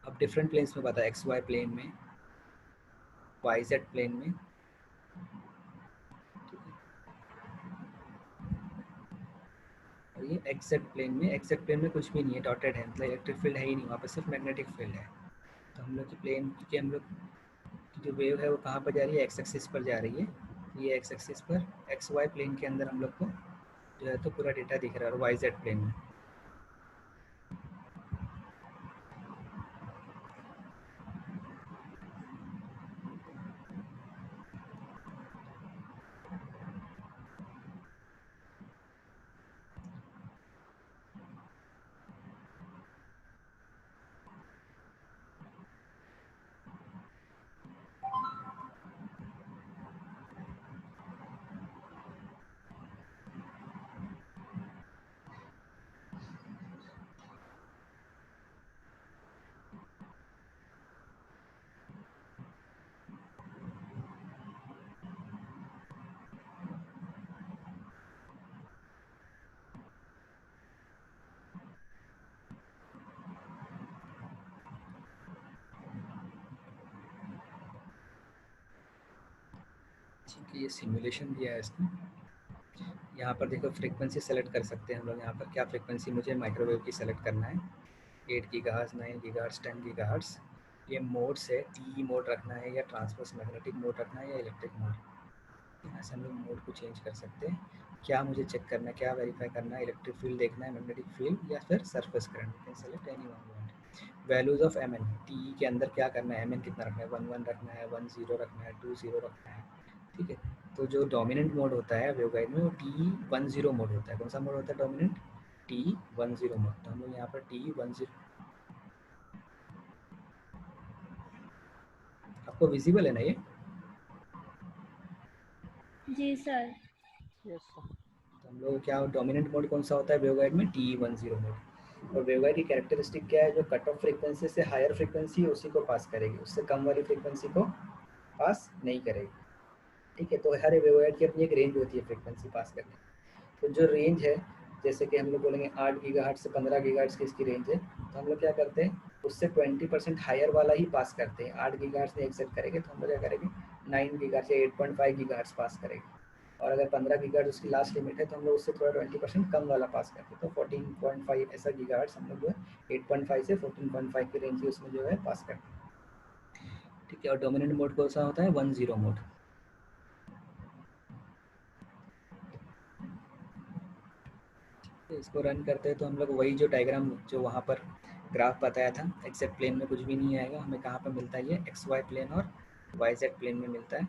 अब डिफरेंट प्लेन्स में बता, एक्स वाई प्लेन में, वाई जेड प्लेन में, और ये एक्स जेड प्लेन में। एक्स जेड प्लेन में कुछ भी नहीं है, डॉटेड है, मतलब इलेक्ट्रिक फील्ड है ही नहीं वहाँ पर, सिर्फ मैग्नेटिक फील्ड है। तो हम लोग की प्लेन की हम लोग की जो वेव है वो कहाँ पर जा रही है? एक्स एक्सिस पर जा रही है। ये एक्स एक्सिस पर एक्स वाई प्लेन के अंदर हम लोग को जो है तो पूरा डेटा दिख रहा है, और वाई जेड प्लेन में। ठीक है, ये सिमुलेशन दिया है इसमें। यहाँ पर देखो फ्रीक्वेंसी सेलेक्ट कर सकते हैं हम लोग। यहाँ पर क्या फ्रीक्वेंसी मुझे माइक्रोवेव की सेलेक्ट करना है? 8 गीगाहर्ट्ज़, 9 गीगाहर्ट्ज़, 10 गीगाहर्ट्ज़। ये मोड्स है, टी मोड रखना है या ट्रांसवर्स मैग्नेटिक मोड रखना है या इलेक्ट्रिक मोड। यहाँ से हम लोग मोड को चेंज कर सकते हैं। क्या मुझे चेक करना है, क्या वेरीफाई करना है? इलेक्ट्रिक फील्ड देखना है, मैग्नेटिक फील्ड, या फिर surface current. Select any one. Values of M N, T के अंदर क्या करना है? एम एन कितना रखना है? 1 रखना है, 10 रखना है, 20 रखना है। ठीक है, तो जो डोमिनेंट मोड होता है वेवगाइड में वो T10 मोड होता है। कौन सा मोड होता है डोमिनेंट? T10 mode. तो हम लोग यहाँ पर T10, आपको विजिबल है ना ये? जी सर। Yes sir. तो हम लोग क्या, डोमिनेंट मोड कौन सा होता है वेवगाइड में? T10 mode. और वेवगाइड की कैरेक्टरिस्टिक क्या है? जो कट ऑफ फ्रीक्वेंसी से हायर फ्रीक्वेंसी है उसी को पास करेगी, उससे कम वाली फ्रीक्वेंसी को पास नहीं करेगी। ठीक है, तो हर वेवगाइड की अपनी एक रेंज होती है फ्रीक्वेंसी पास करने की। तो जो रेंज है, जैसे कि हम लोग बोलेंगे 8 गीगाहर्ट्ज़ से 15 गीगाहर्ट्ज़ की इसकी रेंज है, तो हम लोग क्या करते हैं? उससे 20% हायर वाला ही पास करते हैं। 8 गीगाहर्ट्ज़ में एक्सेप्ट करेंगे तो हम लोग क्या करेंगे? 9 गीगाहर्ट्ज़ या 8.5 गीगाहर्ट्ज़ पास करेंगे। और अगर 15 गीगाहर्ट्ज़ उसकी लास्ट लिमिट है तो हम लोग उससे थोड़ा 20% कम वाला पास करते हैं। तो 14.5 ऐसा गीगाहर्ट्ज़ हम लोग जो है 8.5 से 14.5 की रेंज उसमें जो है पास करते हैं। ठीक है, और डोमिनेंट मोड कौन सा होता है? 10 मोड। इसको रन करते हैं तो हम लोग वही जो डायग्राम जो वहाँ पर ग्राफ बताया था, एक्सेप्ट प्लेन में कुछ भी नहीं आएगा। हमें कहाँ पर मिलता है? ये एक्स वाई प्लेन और वाई जेड प्लेन में मिलता है।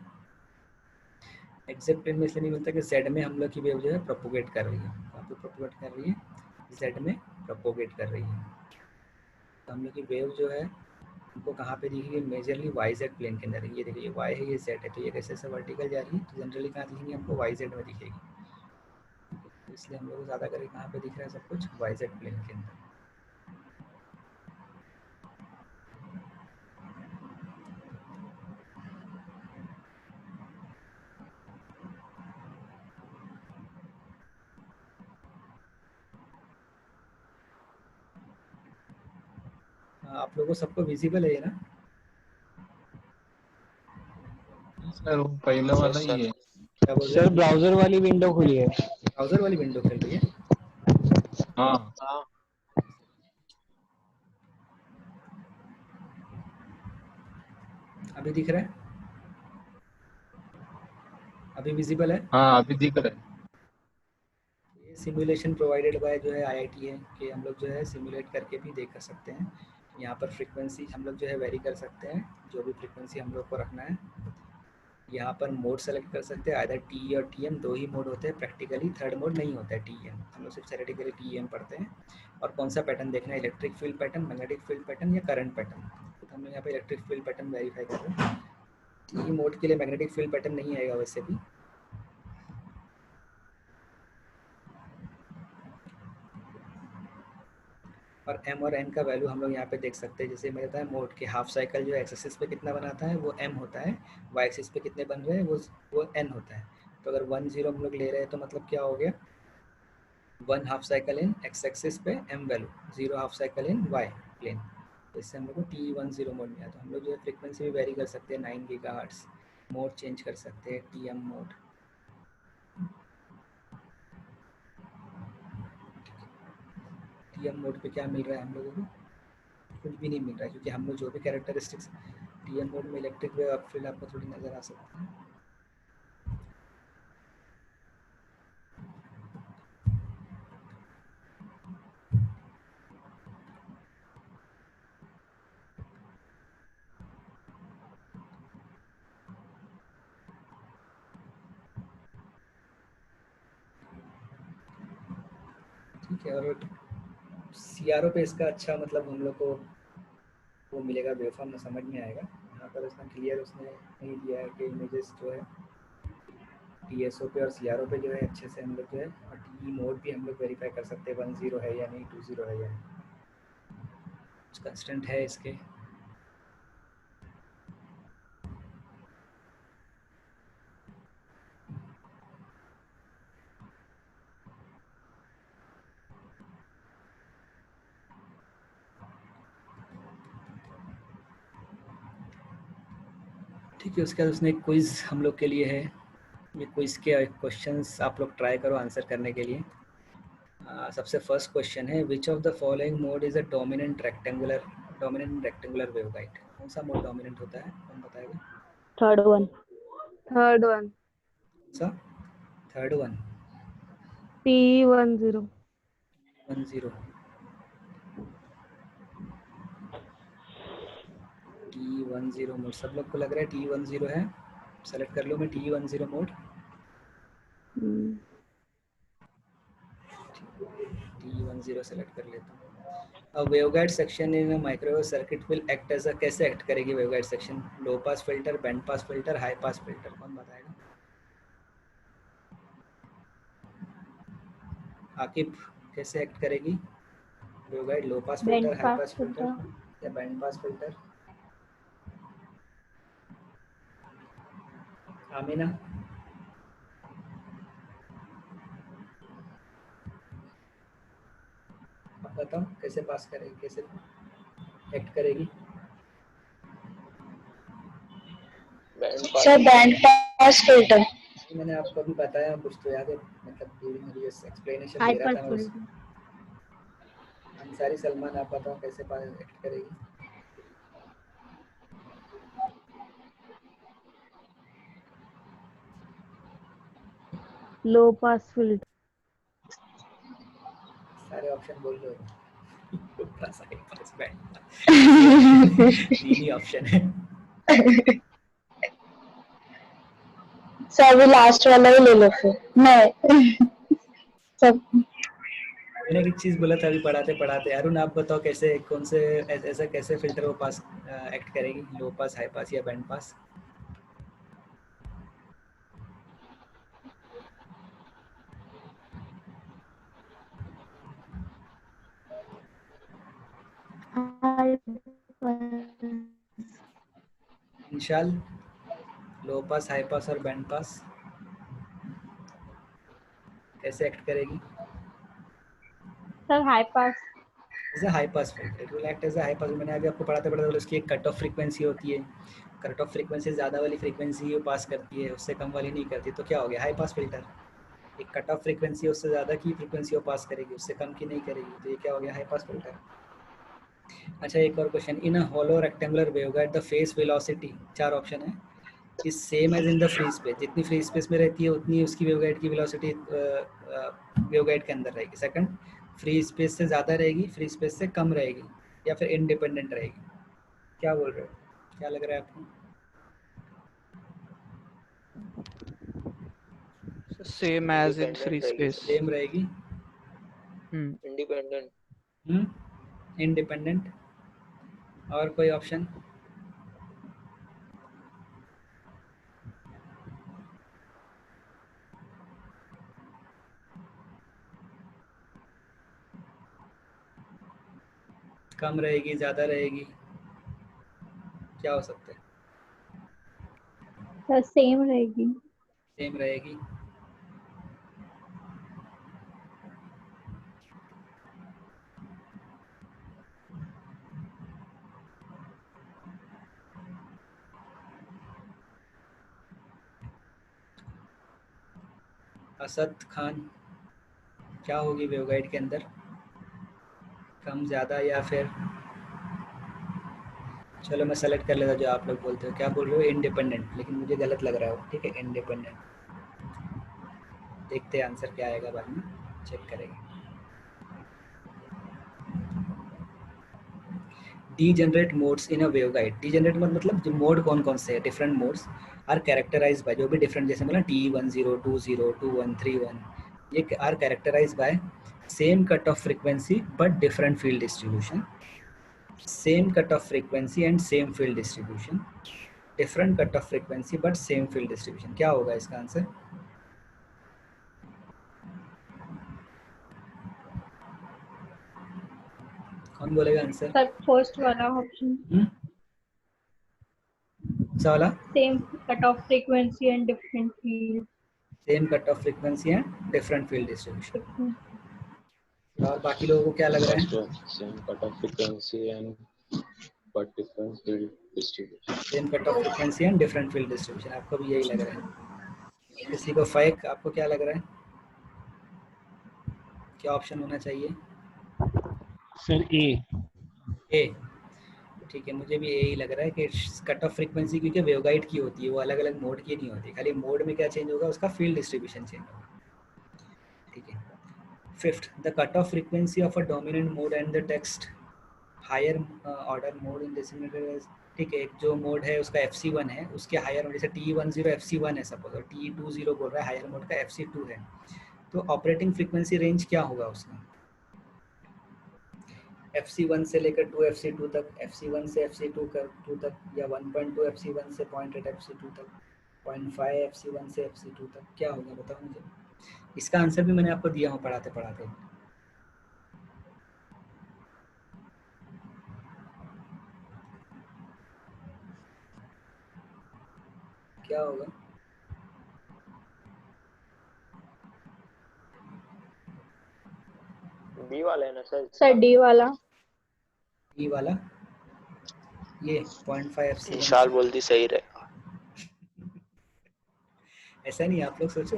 एक्सेप्ट प्लेन में इसलिए नहीं मिलता कि जेड में हम लोग की वेव जो है प्रोपोगेट कर रही है। वहाँ पर प्रोपोगेट कर रही है, जेड में प्रोपोगेट कर रही है। तो हम लोग की वेव जो है हमको कहाँ पे दिखेगी? मेजरली वाई जेड प्लेन के अंदर। ये देखिए, ये वाई है, ये जेड है, तो ये कैसे वर्टिकल जा रही है, तो जनरली कहाँ दिखेंगे हमको? वाई जेड में दिखेगी। इसलिए हम लोग को ज़्यादा करके कहाँ पे दिख रहा है सब कुछ? वाई जेड प्लेन के अंदर। आप लोगों को सबको विजिबल है ये ना? सर वो पहला वाला ही है। क्या बोल रहे सर हैं? ब्राउजर वाली विंडो खुली है। ब्राउजर वाली विंडो खुल रही है? हाँ अभी दिख रहा है? अभी विजिबल है? हाँ अभी दिख रहा है। ये सिमुलेशन प्रोवाइडेड बाय जो है IIT है कि हम लोग जो है सिमुलेट करके भी देख कर सकते हैं। यहाँ पर फ्रीक्वेंसी हम लोग जो है वेरी कर सकते हैं, जो भी फ्रीक्वेंसी हम लोग को रखना है। यहाँ पर मोड सेलेक्ट कर सकते हैं, आइदर TE और TM दो ही मोड होते हैं प्रैक्टिकली, थर्ड मोड नहीं होता है TM, हम लोग सिर्फ थ्योरेटिकली TM पढ़ते हैं। और कौन सा पैटर्न देखना है, electric field pattern, magnetic field pattern या करंट पैटर्न। तो हम लोग यहाँ पे इलेक्ट्रिक फील्ड पैटर्न वेरीफाई कर रहे हैं। TE मोड के लिए मैग्नेटिक फील्ड पैटर्न नहीं आएगा वैसे भी। और M और N का वैल्यू हम लोग यहाँ पे देख सकते हैं। जैसे मेरे है मोड के हाफ साइकिल जो एक्स एक्सिस पे कितना बनाता है वो M होता है, वाई एक्सिस पे कितने बन रहे हैं वो N होता है। तो अगर 1 0 हम लोग ले रहे हैं तो मतलब क्या हो गया, 1 half cycle in X axis पे M value, 0 half cycle in Y plane. तो इससे हम लोग को TE10 मोड मिला। तो हम लोग जो है फ्रीक्वेंसी भी वेरी कर सकते हैं, 9 गीगाहर्ट्ज़, मोड चेंज कर सकते हैं, TM मोड। TM मोड पे क्या मिल रहा है हम लोगों को, कुछ भी नहीं मिल रहा है, क्योंकि हम लोग जो भी कैरेक्टरिस्टिक्स TM मोड में इलेक्ट्रिक वेव अपफील्ड आपको थोड़ी नज़र आ सकता है। ठीक है, और CRO पे इसका अच्छा मतलब हम लोग को वो मिलेगा, वेवफॉर्म में समझ में आएगा। यहाँ पर इसका क्लियर उसने नहीं दिया है कि इमेजेस जो है TSO पे और CRO पे जो है अच्छे से हम लोग जो है, और TE मोड भी हम लोग वेरीफाई कर सकते हैं 10 है या नहीं, 20 है या नहीं, कुछ कंस्टेंट है इसके। ठीक है, उसके बाद उसने एक क्विज़ हम लोग के लिए है। ये क्विज़ के क्वेश्चंस आप लोग ट्राई करो आंसर करने के लिए। सबसे फर्स्ट क्वेश्चन है, विच of the following mode is a dominant rectangular waveguide. कौन सा मोड डोमिनेंट होता है, कौन बताएगा? Third one. कौन सा third one? TE10। 10 TE10 mode सब लोग को लग रहा है TE10 है। सेलेक्ट कर लो मैं TE10 मोड। TE10 सेलेक्ट कर लेता हूँ। अब waveguide section in microwave circuit will act as a, कैसे एक्ट करेगी waveguide section? Low pass filter, band pass filter, high pass filter, कौन बताएगा? आकिब, कैसे एक्ट करेगी waveguide? Low pass filter, high pass filter या बैंड पास फिल्टर? आमीना, आप बताओ कैसे पास करेगी, कैसे एक्ट करेगी? Sir band pass filter. मैंने आपको अभी बताया कुछ तो याद है, मतलब ड्यूरिंग दिस एक्सप्लेनेशन हाई दे रहा पास था मैं। फिल्टर। अंसारी सलमान, आप बताओ कैसे पास एक्ट करेगी? लो पास फिल्टर। सारे ऑप्शन बोल दो। लो पास, हाई पास, बैंड, तीन ही ऑप्शन है। सर अभी लास्ट वाला ही ले लो फिर। नहीं सब मैंने एक चीज बोला था अभी पढ़ाते पढ़ाते, अरुण आप बताओ कैसे, कौन से ऐसा कैसे फिल्टर वो पास एक्ट करेगी, लो पास, हाई पास या बैंड पास? इंशाल, लो पास, हाई पास और बैंड पास कैसे एक्ट करेगी? Sir high pass. As a high pass filter, it will act as a high pass. मैंने अभी आपको पढ़ाते पढ़ाते बोला उसकी एक कट ऑफ फ्रीक्वेंसी होती है, कट ऑफ फ्रीक्वेंसी ज़्यादा वाली फ्रीक्वेंसी वो पास करती है, उससे कम वाली नहीं करती। तो क्या हो गया, हाई पास फिल्टर। एक कट ऑफ फ्रीक्वेंसी उससे ज़्यादा की फ्रीक्वेंसी वो पास करेगी, उससे कम की नहीं करेगी, तो ये क्या हो गया, हाई पास फिल्टर। अच्छा, एक और question, in a hollow rectangular waveguide the phase velocity, चार ऑप्शन है, is same as in the free space, जितनी फ्री स्पेस में रहती है उतनी उसकी वेवगाइड की वेलोसिटी वेवगाइड के अंदर रहेगी। सेकंड, फ्री स्पेस से ज़्यादा रहेगी, फ्री स्पेस से कम रहेगी, या फिर इंडिपेंडेंट रहेगी। क्या बोल रहे हो, क्या लग रहा है आपको? Same as in free space. Same रहेगी, इंडिपेंडेंट। इंडिपेंडेंट। और कोई ऑप्शन? कम रहेगी, ज़्यादा रहेगी, क्या हो सकता है? सर सेम रहेगी। सेम रहेगी। असद खान, क्या होगी वेवगाइड के अंदर, कम ज़्यादा या फिर? चलो मैं सेलेक्ट कर लेता जो आप लोग बोलते हो। क्या बोल रहे हो? इंडिपेंडेंट, लेकिन मुझे गलत लग रहा है वो। ठीक है, इंडिपेंडेंट। देखते हैं आंसर क्या आएगा, बाद में चेक करेंगे। Degenerate modes in a waveguide. Degenerate मतलब जो मोड कौन कौन से है, different modes are characterize by, जो भी डिफरेंट, जैसे मतलब T10, 20, 21, 31, ये are characterize by same cut off frequency but different field distribution, same cut off frequency and same field distribution, different cut off frequency but same field distribution. क्या होगा इसका आंसर? कौन बोलेगा आंसर? सर फर्स्ट वाला ऑप्शन, वाला same cut off frequency and different field. Same cut off frequency and different field distribution. और बाकी लोगों को क्या लग रहा है? Same cut off frequency and but different field distribution. Same cut off frequency and different field distribution, आपको भी यही लग रहा है? किसी को फेक, आपको क्या लग रहा है, क्या ऑप्शन होना चाहिए? सर ए। ए, ठीक है, मुझे भी यही लग रहा है कि कट ऑफ फ्रीक्वेंसी क्योंकि वेवगाइड की होती है, वो अलग अलग मोड की नहीं होती, खाली मोड में क्या चेंज होगा, उसका फील्ड डिस्ट्रीब्यूशन चेंज होगा। ठीक है। Fifth, the cut off frequency of a dominant mode and the next higher order mode in decimal. ठीक है, एक जो मोड है उसका FC1 है, उसके हायर, जैसे T10 FC1 है सपोज, और T20 बोल रहा है हायर मोड का FC2 है, तो ऑपरेटिंग फ्रीक्वेंसी रेंज क्या होगा उसका? FC1 से लेकर 2 FC2 तक, FC1 से FC2 तक, या 1.2 FC1 से 0.8 FC2 तक, 0.5 FC1 से FC2 तक, क्या होगा बताओ मुझे। इसका आंसर भी मैंने आपको दिया हूँ पढ़ाते पढ़ाते। क्या होगा? बी वाला है ना सर? सर डी वाला। ई वाला, ये 0.5 FC1 विशाल बोलती सही रहेगा। ऐसा नहीं, आप लोग सोचो।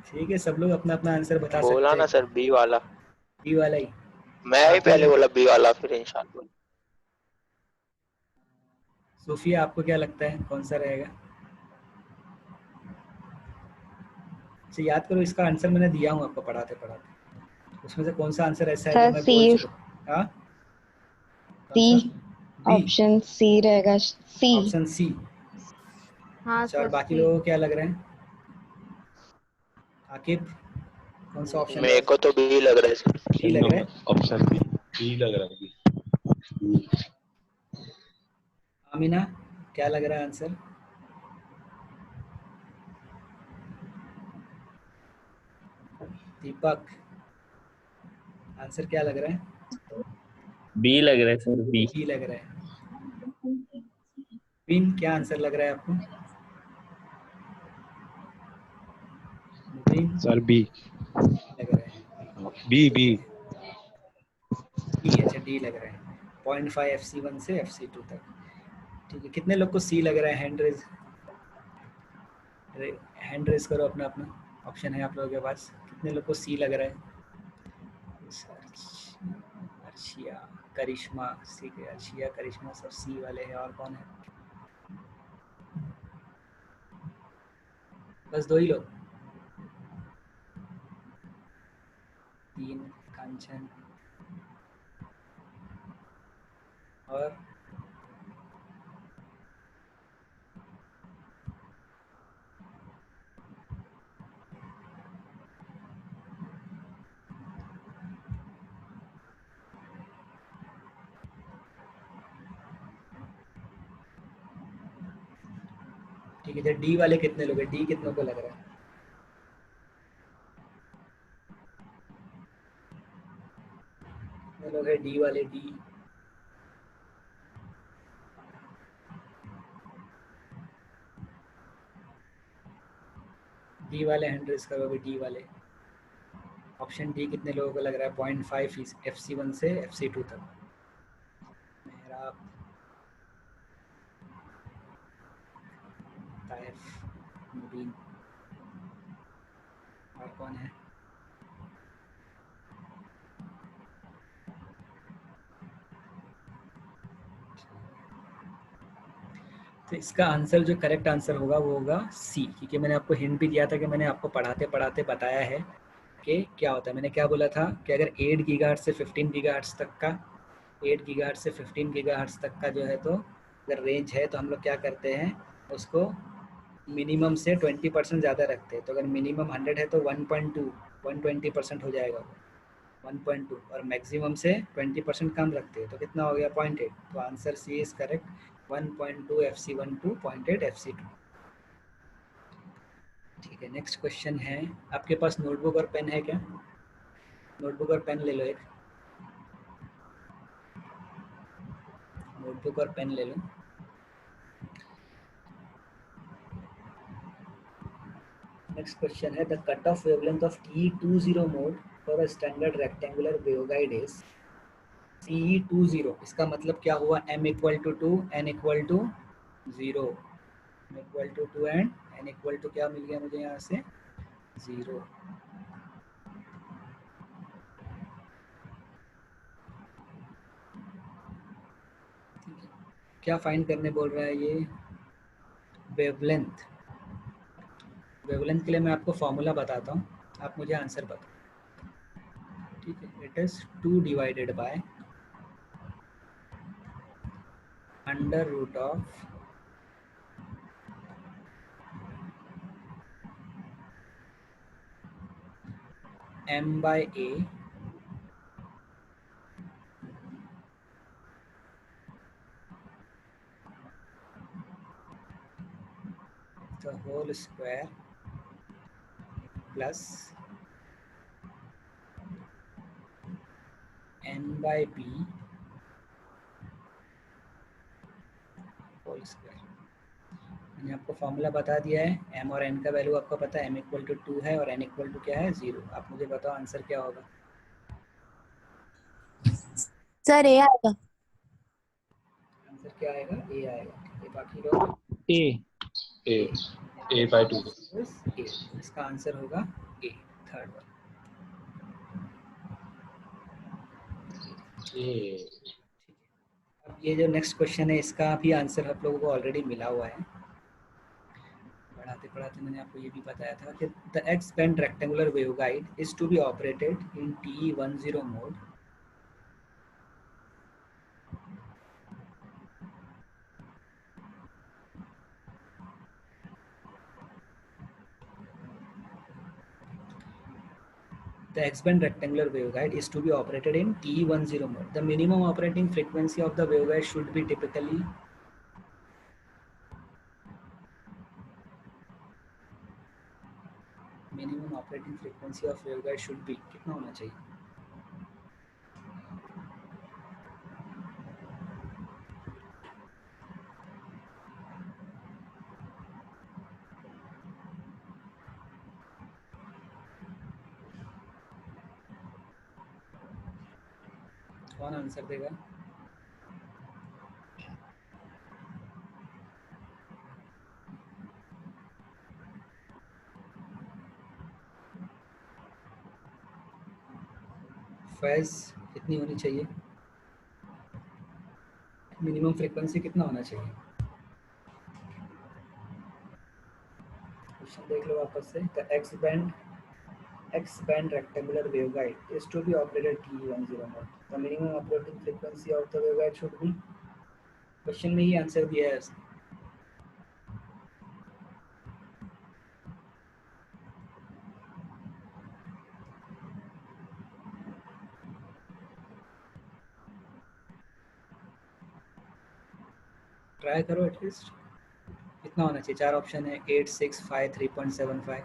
ठीक है, सब लोग अपना अपना आंसर बता सकते हैं। बोला ना सर बी वाला। बी वाला ही मैं ही पहले बोला बी वाला, फिर इंशाल बोला। सूफिया, आपको क्या लगता है कौन सा रहेगा? अच्छा याद करो, इसका आंसर मैंने दिया हूँ आपको पढ़ाते पढ़ाते, उसमें से कौन सा आंसर ऐसा है जो मैं बोल चुका? हाँ, सी, ऑप्शन सी रहेगा। सी, ऑप्शन सी। हाँ अच्छा, और सर बाकी सी। लोगों को क्या लग रहा है? आकिब, कौन सा ऑप्शन? मेरे को तो बी लग रहा है सर। बी लग रहा है। ऑप्शन बी लग रहा है। आमिना, क्या लग रहा है आंसर? दीपक, आंसर क्या लग रहा है? बी लग रहा है सर, बी। बी लग रहा है। बिन, क्या आंसर लग रहा है आपको? बिन सर बी लग रहा है। बी बी डी, अच्छा डी लग रहा है। 0.5 FC1 से FC2 तक। ठीक है, कितने लोग को सी लग रहा है? हैंड रेज करो अपना अपना, ऑप्शन है आप लोगों के पास। कितने लोग को सी लग रहा है? अर्शिया, करिश्मा, सी के अर्शिया, करिश्मा सब सी वाले हैं। और कौन है? बस 2 ही लोग, 3 कांचन और ठीक है। डी वाले कितने लोग हैं? डी कितनों को लग रहा है? कितने लोग हैं डी वाले? डी डी वाले हैंड रेज करोगे? डी वाले ऑप्शन डी कितने लोगों को लग रहा है? 0.5 FC1 से FC2 तक। मेहराब, ताइफ, मुबीन, और कौन है? तो इसका आंसर, जो करेक्ट आंसर होगा वो होगा सी, क्योंकि मैंने आपको हिंट भी दिया था कि मैंने आपको पढ़ाते पढ़ाते बताया है कि क्या होता है। मैंने क्या बोला था कि अगर 8 गीगाहर्ट्ज़ से 15 गीगाहर्ट्ज़ तक का, 8 गीगाहर्ट्ज़ से 15 गीगाहर्ट्ज़ तक का जो है, तो अगर रेंज है तो हम लोग क्या करते हैं, उसको मिनिमम से 20% ज़्यादा रखते हैं। तो अगर मिनिमम 100 है तो 120% हो जाएगा, 1.2, और मैक्सिमम से 20% कम रखते हैं तो कितना हो गया? 0.8। तो answer C is correct, 1.2 FC1 to 0.8 FC2। ठीक है, नेक्स्ट क्वेश्चन है। आपके पास नोटबुक और पेन है क्या? नोटबुक और पेन ले लो, एक नोटबुक और पेन ले लो। नेक्स्ट क्वेश्चन है, the cut off wavelength of TE20 mode for a standard rectangular waveguide is TE20। इसका मतलब क्या हुआ? m equal to 2, n equal to 0, m equal to 2 and n equal to क्या मिल गया मुझे यहाँ से? 0। क्या फाइंड करने बोल रहा है ये? वेवलेंथ। वेवलेंथ के लिए मैं आपको फॉर्मूला बताता हूँ, आप मुझे आंसर बताओ, ठीक है? It is 2 divided by under root of m by a the whole square plus n by b whole square. मैंने आपको फॉर्मूला बता दिया है, m और n का वैल्यू आपको पता है, m इक्वल टू 2 है और n इक्वल टू क्या है? 0। आप मुझे बताओ आंसर क्या होगा? सर ए आएगा। आंसर क्या आएगा? a आएगा। ये बाकी लोग A by 2. A। इसका आंसर होगा a, थर्ड वन। A. अब ये जो नेक्स्ट क्वेश्चन है, इसका भी आंसर आप लोगों को ऑलरेडी मिला हुआ है। पढ़ाते पढ़ाते मैंने आपको ये भी बताया था कि the X band rectangular waveguide is to be operated in TE10 mode The X-band rectangular waveguide is to be operated in TE10 mode. The minimum operating frequency of the waveguide should be typically minimum operating frequency of waveguide should be कितना होना चाहिए? कौन आंसर देगा? फैज कितनी होनी चाहिए? मिनिमम फ्रीक्वेंसी कितना होना चाहिए? क्वेश्चन देख लो वापस से. The X-band rectangular waveguide is to be operated TE10 mode. The minimum operating frequency of the waveguide should be. Question में ही आंसर दिया है उसने. ट्राई करो एटलीस्ट. कितना होना चाहिए? 4 ऑप्शन है. 8, 6, 5, 3.75.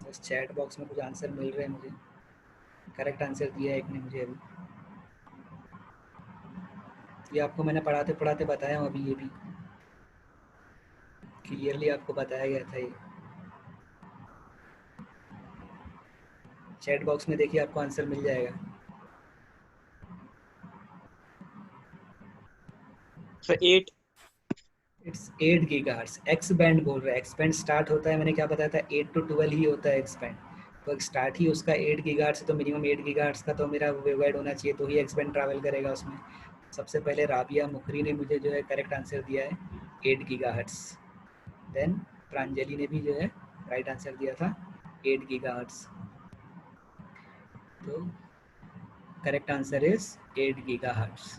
बस चैट बॉक्स में कुछ आंसर मिल रहे हैं मुझे. करेक्ट आंसर दिया है एक ने मुझे अभी. ये आपको मैंने पढ़ाते पढ़ाते बताया हूँ अभी. ये भी क्लियरली आपको बताया गया था. ये चैट बॉक्स में देखिए, आपको आंसर मिल जाएगा. Sir 8. It's 8 gigahertz. X band बोल रहा है. एक्स बैंड स्टार्ट होता है, मैंने क्या बताया था, 8 to 12 ही होता है एक्स बैंड. तो स्टार्ट ही उसका 8 गीगाहर्ट्ज से, तो मिनिमम 8 गीगाहर्ट्ज का तो मेरा वेवगाइड होना चाहिए, तो ही एक्स बैंड ट्रैवल करेगा उसमें. सबसे पहले राबिया मुखरी ने मुझे जो है करेक्ट आंसर दिया है 8 गीगाहर्ट्ज. देन प्रांजलि ने भी जो है राइट आंसर दिया था 8 गीगाहर्ट्ज. तो करेक्ट आंसर इज 8 गीगाहर्ट्ज.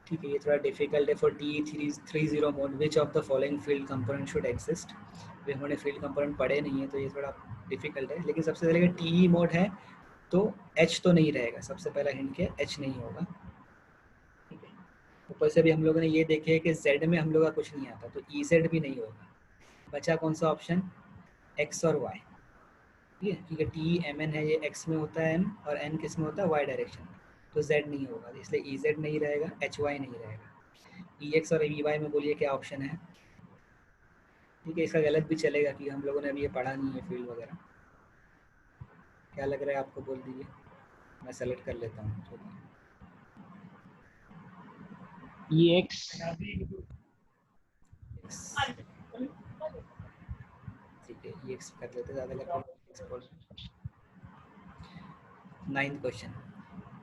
ठीक है, ये थोड़ा डिफिकल्ट है. For TE30 mode which of the following field component should exist. वे हमने फील्ड कंपोनेंट पढ़े नहीं है, तो ये थोड़ा डिफिकल्ट है. लेकिन सबसे पहले अगर TE मोड है तो H तो नहीं रहेगा. सबसे पहला हिंट क्या, H नहीं होगा. ठीक है. ऊपर से भी हम लोगों ने ये देखे है कि Z में हम लोग का कुछ नहीं आता, तो EZ भी नहीं होगा. बचा कौन सा ऑप्शन, X और Y. ठीक है, क्योंकि TE-MN है, ये X में होता है M, और N किस में होता है, Y डायरेक्शन में. तो Z नहीं होगा, इसलिए EZ नहीं रहेगा, HY नहीं रहेगा. EX और EY में बोलिए क्या ऑप्शन है. ठीक है, इसका गलत भी चलेगा कि हम लोगों ने अभी ये पढ़ा नहीं है फील्ड वगैरह. क्या लग रहा है आपको, बोल दीजिए. मैं सेलेक्ट कर लेता हूँ. EX. ठीक है, EX कर लेते, ज़्यादा करके. 9th question.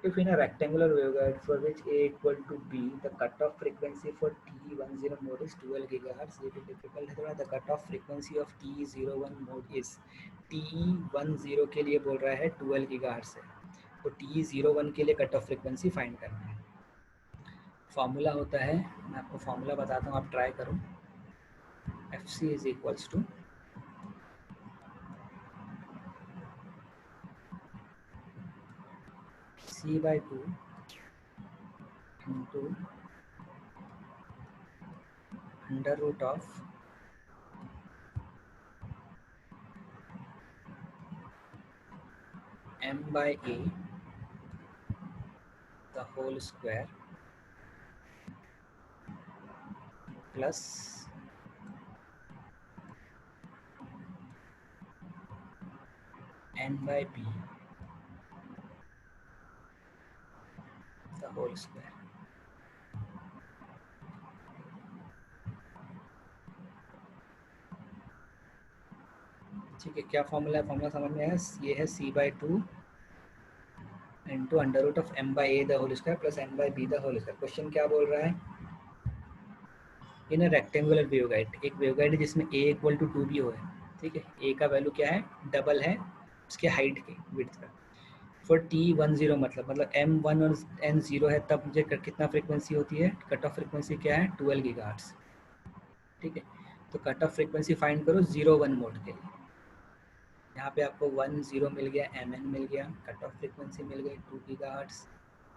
If in a rectangular waveguide for which A equal to B, the cutoff frequency for TE10 mode is 12 GHz. ये भी difficult है थोड़ा. The cutoff frequency of TE01 mode is. TE10 के लिए बोल रहा है 12 GHz है, तो TE01 के लिए cutoff frequency फाइंड करना है. फॉर्मूला होता है, मैं आपको फॉर्मूला बताता हूँ, आप ट्राई करो. FC is equals to C/2 into under root of M/A the whole square plus N/B the whole square. ठीक है, क्या फॉर्मूला है, फॉर्मूला समझ में आया. ये है C/2 into under root of M/A the whole square plus N/B the whole square. Question क्या बोल रहा है, इन अ रेक्टेंगुलर वेवगाइड. एक वेवगाइड है जिसमें A इक्वल टू 2 भी हो है. ठीक है, A का वैल्यू क्या है, डबल है उसके हाइट के, विड्थ का. फॉर TE10 मतलब M1 और N0 है, तब मुझे कितना फ्रीक्वेंसी होती है, कट ऑफ फ्रीक्वेंसी क्या है, 12 गीगाहर्ट्ज. ठीक है, तो कट ऑफ फ्रीक्वेंसी फाइंड करो 0-1 मोड के लिए. यहाँ पे आपको 10 मिल गया, MN मिल गया, कट ऑफ फ्रीक्वेंसी मिल गई 2 गीगाहर्ट्ज,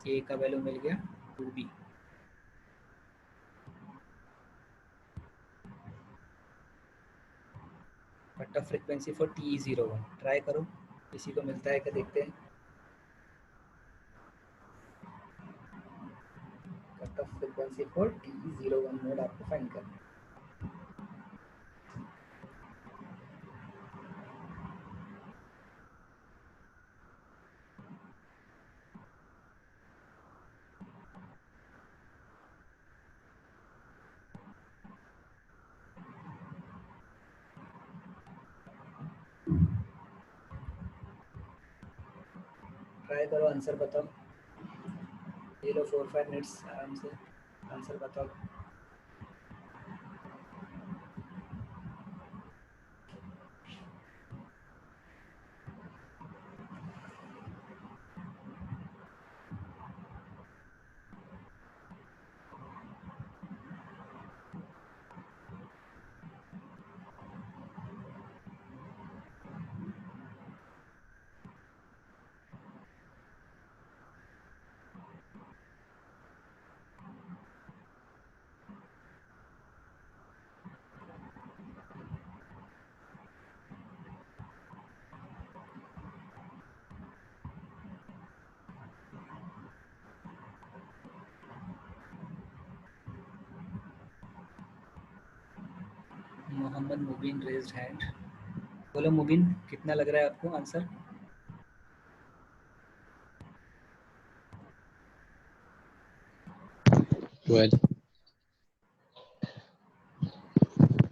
A का वैल्यू मिल गया 2B. Cut off frequency for TE01 try करो, किसी को मिलता है क्या, देखते हैं. Cut off frequency for TE01 mode आपको फाइंड करना है. ट्राई ट्राई करो, आंसर बताओ। ये लो 4-5 मिनट्स आराम से आंसर बताओ। मोहम्मद मुबीन रेज्ड हैंड। बोलो मुबीन, कितना लग रहा है आपको answer? Well,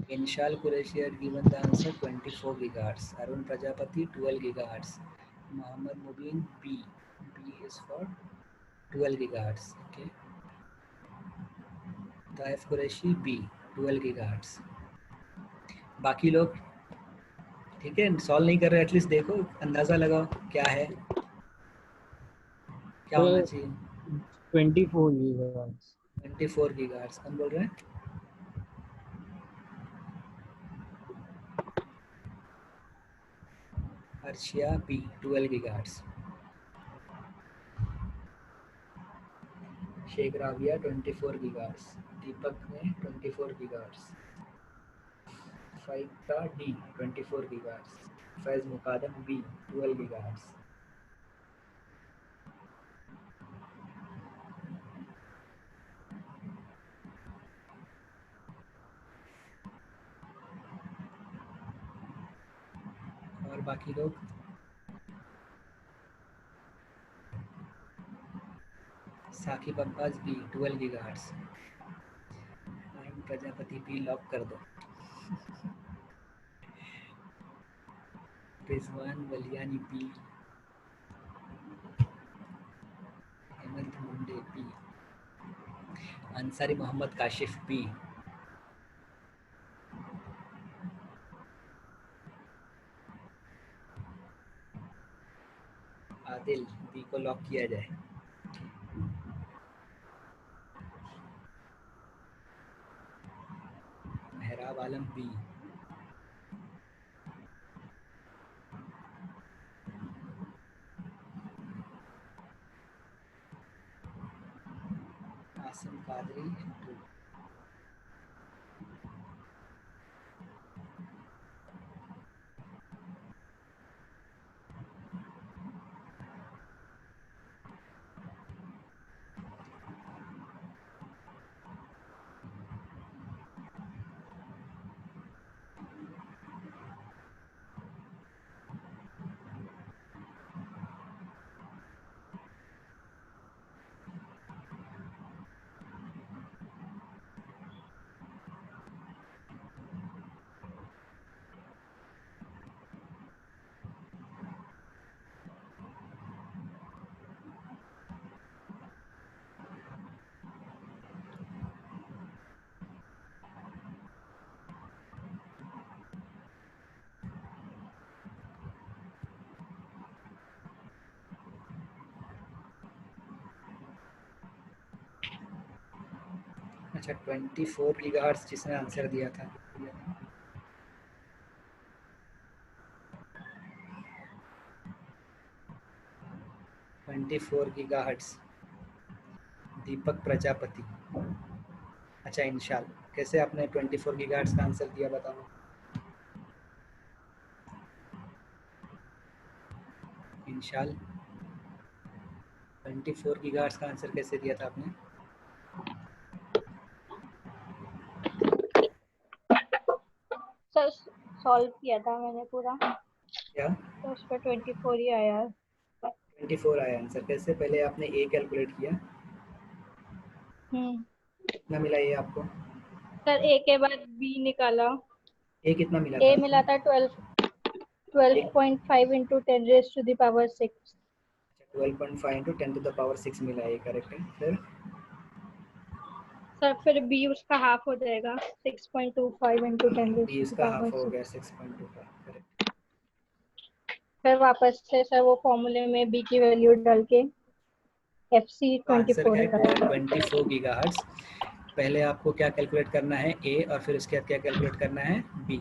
Inshal Qureshi had given the answer 24 gigahertz. Arun Prajapati 12 gigahertz. Mohammad Mubin B. B is for 12 gigahertz. Okay. Taif Qureshi B 12 gigahertz. बाकी लोग ठीक है, सॉल्व नहीं कर रहे, एटलीस्ट देखो, अंदाजा लगाओ क्या है, क्या होना चाहिए। 24 gigahertz. 24 gigahertz। कौन बोल रहे हैं? Arshia B 12 gigahertz। Shaikh Rabia 24 gigahertz। Deepak ने 24 gigahertz। फाइता D 24 gigahertz। Faiz Mukadam B 12 gigahertz। और बाकी लोग? Saqib Abbas B 12 gigahertz। Arun Prajapati B lock कर दो। Rizwan Valiani B. Hemant Munde B. Ansari Mohammad Kashif B. Adil B को लॉक किया जाए। मेहराब आलम बी। आसिम कादरी टू। अच्छा 24 गीगाहर्ट्ज जिसने आंसर दिया था। 24 गीगाहर्ट्ज दीपक प्रजापति। अच्छा इंशाल, कैसे आपने 24 गीगाहर्ट्ज का आंसर दिया बताओ। इंशाल 24 गीगाहर्ट्ज का आंसर कैसे दिया था आपने? सर सॉल्व किया था मैंने पूरा, क्या तो उस पर 24 ही आया। 24 आया आंसर। कैसे? पहले आपने ए कैलकुलेट किया, कितना मिला ए आपको? सर ए के बाद बी निकाला। ए कितना मिला ए था? मिला था 12.5 into 10 raised to the power 6। 12.5 into 10 to the power 6 मिला, ये करेक्ट है। फिर सर फिर बी उसका हाफ हो जाएगा 6.25 into 10 बी to उसका the हाफ power हो 6। गया 6.25, करेक्ट। फिर वापस से सर वो फॉर्मूले में बी की वैल्यू डाल के FC आंसर 24 है करा। 24 गीगाहर्ट्ज। पहले आपको क्या कैलकुलेट करना है, ए, और फिर उसके बाद क्या कैलकुलेट करना है, बी।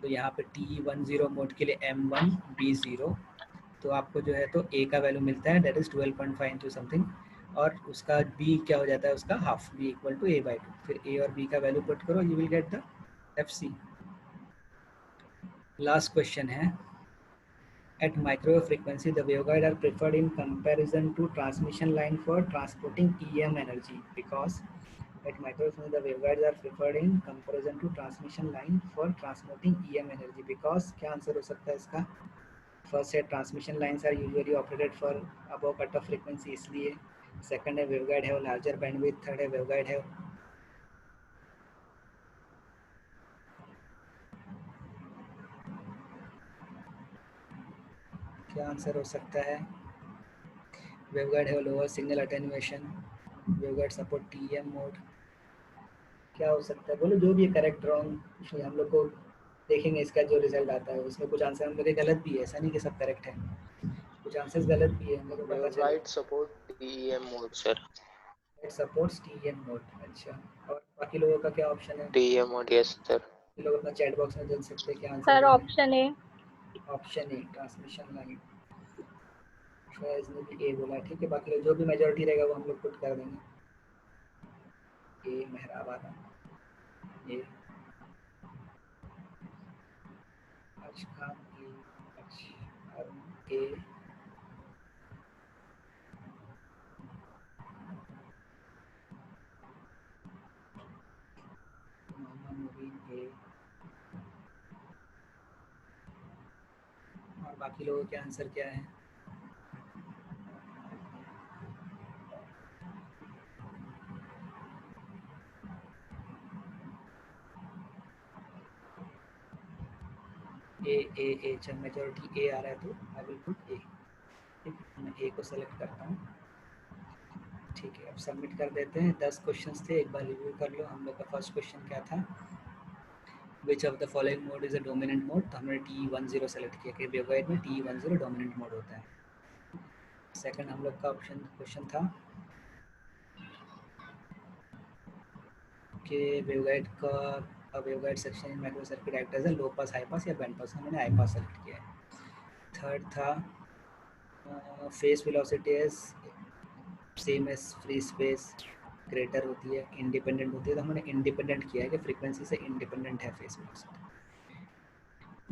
तो यहाँ पे T10 मोड के लिए M1 B0, तो आपको जो है तो ए का वैल्यू मिलता है, दैट इज 12.5 इंटू समथिंग, और उसका बी क्या हो जाता है, उसका half, B equal to A/2। फिर ए और बी का वैल्यू पुट करो, you will get the FC। Last question है, at microwave frequency the waveguide are preferred in comparison to transmission line for transporting EM energy, because at microwave frequency the waveguides are preferred in comparison to transmission line for transporting EM energy, because क्या आंसर हो सकता है इसका? फर्स्ट है transmission lines are usually operated for above cut off frequency, इसलिए। सेकंड है वेवगाइड है लार्जर बैंडविड्थ, थर्ड है वेवगाइड है। क्या आंसर हो सकता है? वेवगाइड है lower signal attenuation, waveguide support TEM mode. क्या हो सकता है, बोलो जो भी है करेक्ट रॉन्ग, हम लोग को देखेंगे इसका जो रिजल्ट आता है, उसमें कुछ आंसर मेरे गलत भी है, ऐसा नहीं कि सब करेक्ट है, कुछ आंसर्स गलत भी है, हम लोग को पता चले। Waveguide support TEM mode, sir. It supports TEM mode, अच्छा। और बाकी लोगों का क्या ऑप्शन है? TEM mode, yes, sir. ये लोग अपना चैट बॉक्स में दे सकते हैं क्या आंसर सर देना है। Option A. Option A transmission line, Faiz ने भी ए बोला, ठीक है। बाकी लोग जो भी मेजॉरिटी रहेगा वो हम लोग पुट कर देंगे। ए मेहराबाद, ए अच्छा, ए ए, और बाकी लोगों के आंसर क्या है? ए चल मेजॉरिटी ए आ रहा है तो आई विल पुट ए, ठीक है। मैं ए को सेलेक्ट करता हूँ, ठीक है। अब सबमिट कर देते हैं। 10 क्वेश्चंस थे, एक बार रिव्यू कर लो। हम लोग का फर्स्ट क्वेश्चन क्या था, विच of the following mode is a dominant mode, तो हमने TE10 सेलेक्ट किया कि वेवगाइड में TE10 डोमिनेंट मोड होता है। सेकंड हम लोग का ऑप्शन क्वेश्चन था कि वेवगाइड का waveguide section in micro circuit act as a low pass, high pass या बैंड पास, हमने हाई पास सेलेक्ट किया है। थर्ड था phase velocity as same as free space, greater होती है, इंडिपेंडेंट होती है, तो हमने इंडिपेंडेंट किया है कि फ्रीक्वेंसी से इंडिपेंडेंट है face velocity.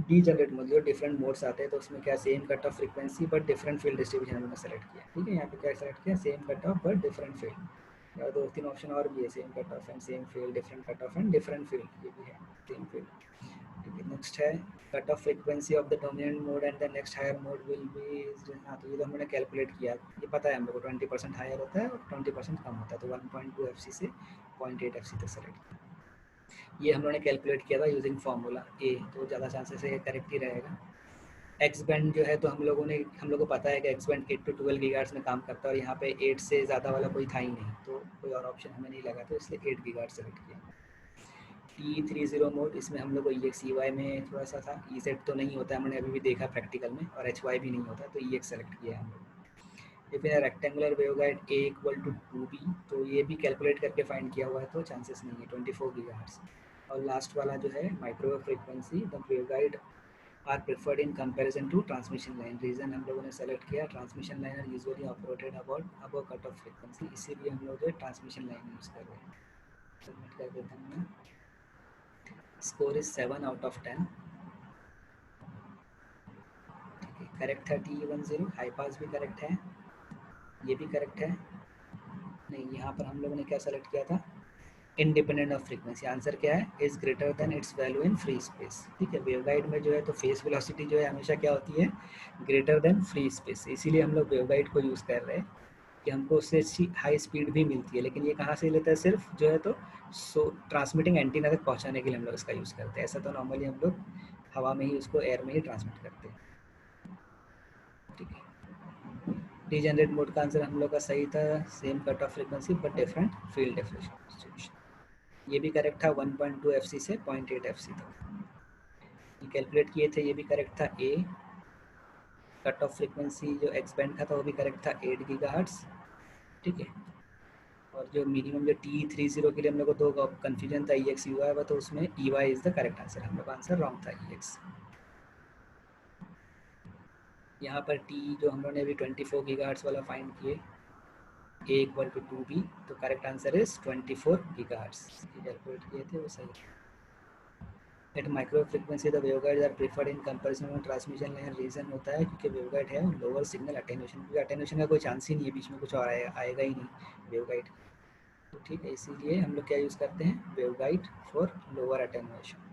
D generate mode, जो डिफरेंट मोड्स आते हैं तो उसमें क्या same cut off frequency but different field distribution हमने सेलेक्ट किया, ठीक है। यहाँ पे क्या सेलेक्ट किया, same cut of but different field, या 2-3 ऑप्शन और भी है, same cut of and same field, different cut of and different field, ये भी है, सेम फील्ड, ठीक है। नेक्स्ट है cut off frequency of the dominant mode and the next higher mode will be, हाँ तो ये तो हमने कैलकुलेट किया, ये पता है हम लोग को 20% हायर होता है और 20% कम होता है, तो 1.2 FC से 0.8 FC तक सेलेक्ट किया। ये हम लोगों ने कैलकुलेट किया था यूजिंग फार्मूला ए, तो ज़्यादा चांसेस है करेक्ट ही रहेगा। एक्स बैंड जो है तो हम लोग को पता है कि एक्स बैंड 8 to 12 गीगाहर्ट्ज़ में काम करता है, और यहाँ पे 8 से ज़्यादा वाला कोई था ही नहीं, तो कोई और ऑप्शन हमें नहीं लगा, तो इसलिए 8 गीगाहर्ट्ज़ सेलेक्ट किया। TE30 मोड, इसमें हम लोग को EX EY में थोड़ा सा था, EZ तो नहीं होता है, हमने अभी भी देखा प्रैक्टिकल में, और HY भी नहीं होता, तो EX सेलेक्ट किया है हम लोग। If in rectangular waveguide A = 2B, तो ये भी कैलकुलेट करके फाइंड किया हुआ है, तो चांसेस नहीं है, 24 गीगाहर्ट्ज़। और लास्ट वाला जो है microwave frequency, the waveguide are preferred in comparison to transmission line. Reason हम लोगों ने सेलेक्ट किया, transmission line are usually operated above cut off frequency, इसीलिए हम लोग जो है ट्रांसमिशन लाइन यूज़ कर रहे हैं। सबमिट कर देता हूँ मैं। स्कोर इज 7 out of 10, ठीक है। करेक्ट है TE10, हाई पास भी करेक्ट है, ये भी करेक्ट है। नहीं, यहाँ पर हम लोगों ने क्या सेलेक्ट किया था, इंडिपेंडेंट ऑफ फ्रीक्वेंसी। आंसर क्या है, is greater than it's value in free space, ठीक है। वेवगाइड में जो है तो फेस वेलोसिटी जो है हमेशा क्या होती है, ग्रेटर देन फ्री स्पेस, इसीलिए हम लोग वेवगाइड को यूज़ कर रहे हैं कि हमको उससे अच्छी हाई स्पीड भी मिलती है। लेकिन ये कहाँ से लेता है, सिर्फ जो है तो ट्रांसमिटिंग एंटीना तक पहुँचाने के लिए हम लोग इसका यूज़ करते हैं। ऐसा तो नॉर्मली हम लोग हवा में ही उसको एयर में ही ट्रांसमिट करते हैं, ठीक है। डीजेनरेट मोड का आंसर हम लोग का सही था, same cut off frequency but different field distribution. ये भी करेक्ट था, 1.2 एफसी से 0.8 एफसी तक ये कैलकुलेट किए थे, ये भी करेक्ट था। ए कट ऑफ फ्रीक्वेंसी जो एक्स बैंड का था वो भी करेक्ट था, 8 गीगाहर्ट्ज, ठीक है। और जो मिनिमम जो T30 के लिए हम लोग को दो कन्फ्यूजन था, ई एक्स यू आई, तो उसमें E Y is the correct answer, हम लोग का आंसर रॉन्ग था, ई एक्स। यहाँ पर टी जो हम लोगों ने अभी 24 गीगाहर्ट्ज वाला फाइंड किए, ए इक्वल टू 2b, तो correct answer is 24 gigahertz. Calculate किए थे वो सही। At micro frequency the waveguides are preferred in comparison में ट्रांसमिशन लाइन, रीजन होता है क्योंकि वेवगाइड है लोअर सिग्नल अटेन्यूएशन, क्योंकि अटेन्यूएशन का कोई चांस ही नहीं है, बीच में कुछ और आएगा ही नहीं वेवगाइड, तो ठीक है, इसीलिए हम लोग क्या यूज़ करते हैं, वेवगाइड फॉर लोअर अटेन्यूएशन।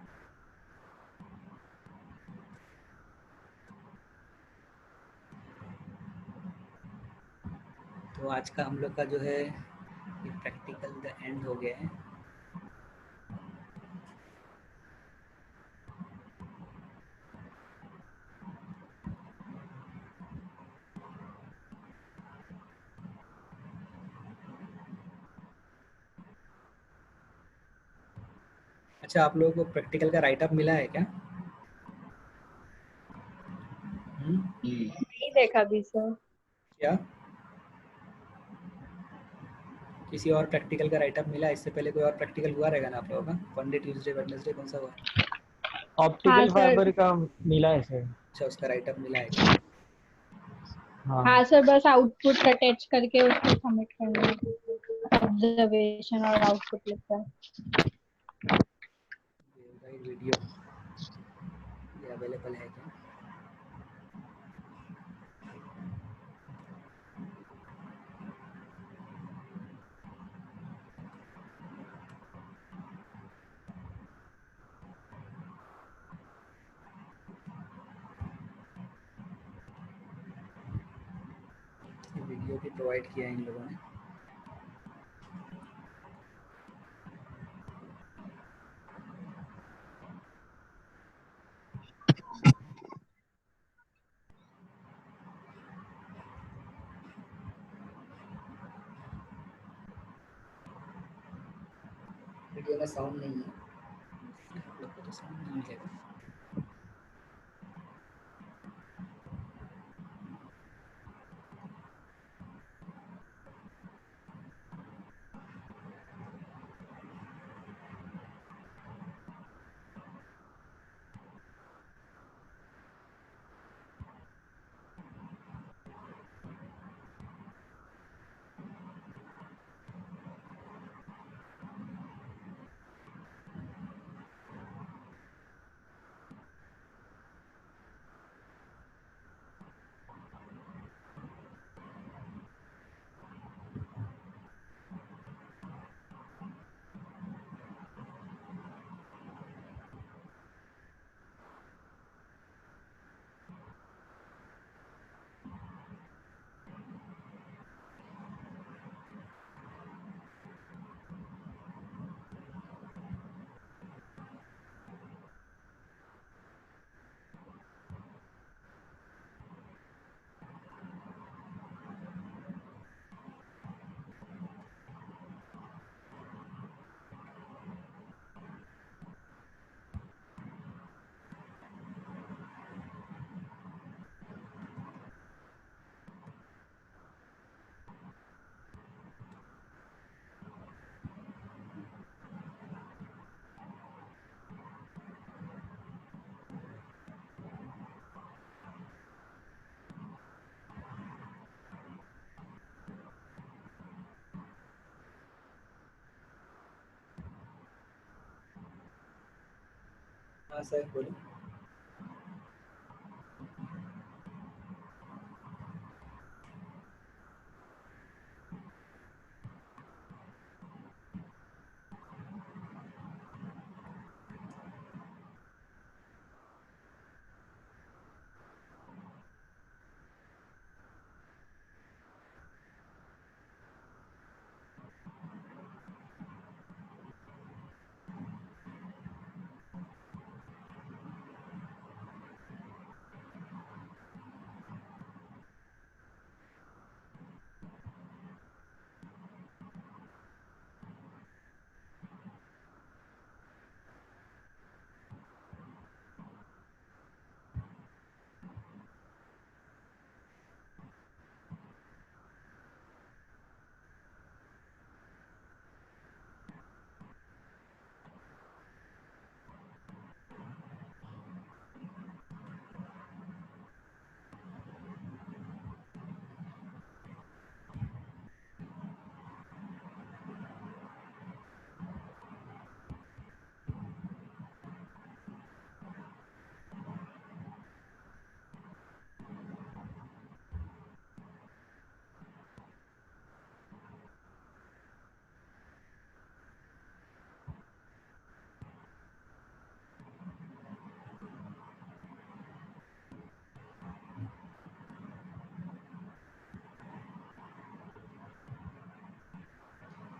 तो आज का हम लोग का जो है प्रैक्टिकल द एंड हो गया है। अच्छा, आप लोगों को प्रैक्टिकल का राइट अप मिला है क्या? नहीं देखा भी सर। क्या किसी और प्रैक्टिकल का राइट अप मिला? इससे पहले कोई और प्रैक्टिकल हुआ रहेगा ना आप लोगों का? मंडे, ट्यूसडे, वेडनेसडे कौन सा हुआ? हाँ ऑप्टिकल सर। फाइबर का मिला है सर। अच्छा, उसका राइट अप मिला है क्या? हाँ हाँ सर, बस आउटपुट अटैच करके उसको सबमिट करना है, ऑब्जर्वेशन और आउटपुट लिखता है। वीडियो ये अवेलेबल है क्या? वीडियो भी प्रोवाइड किया है इन लोगों ने। वीडियो में साउंड नहीं है, आप लोग को तो साउंड नहीं मिलेगा। हाँ सर बोलो।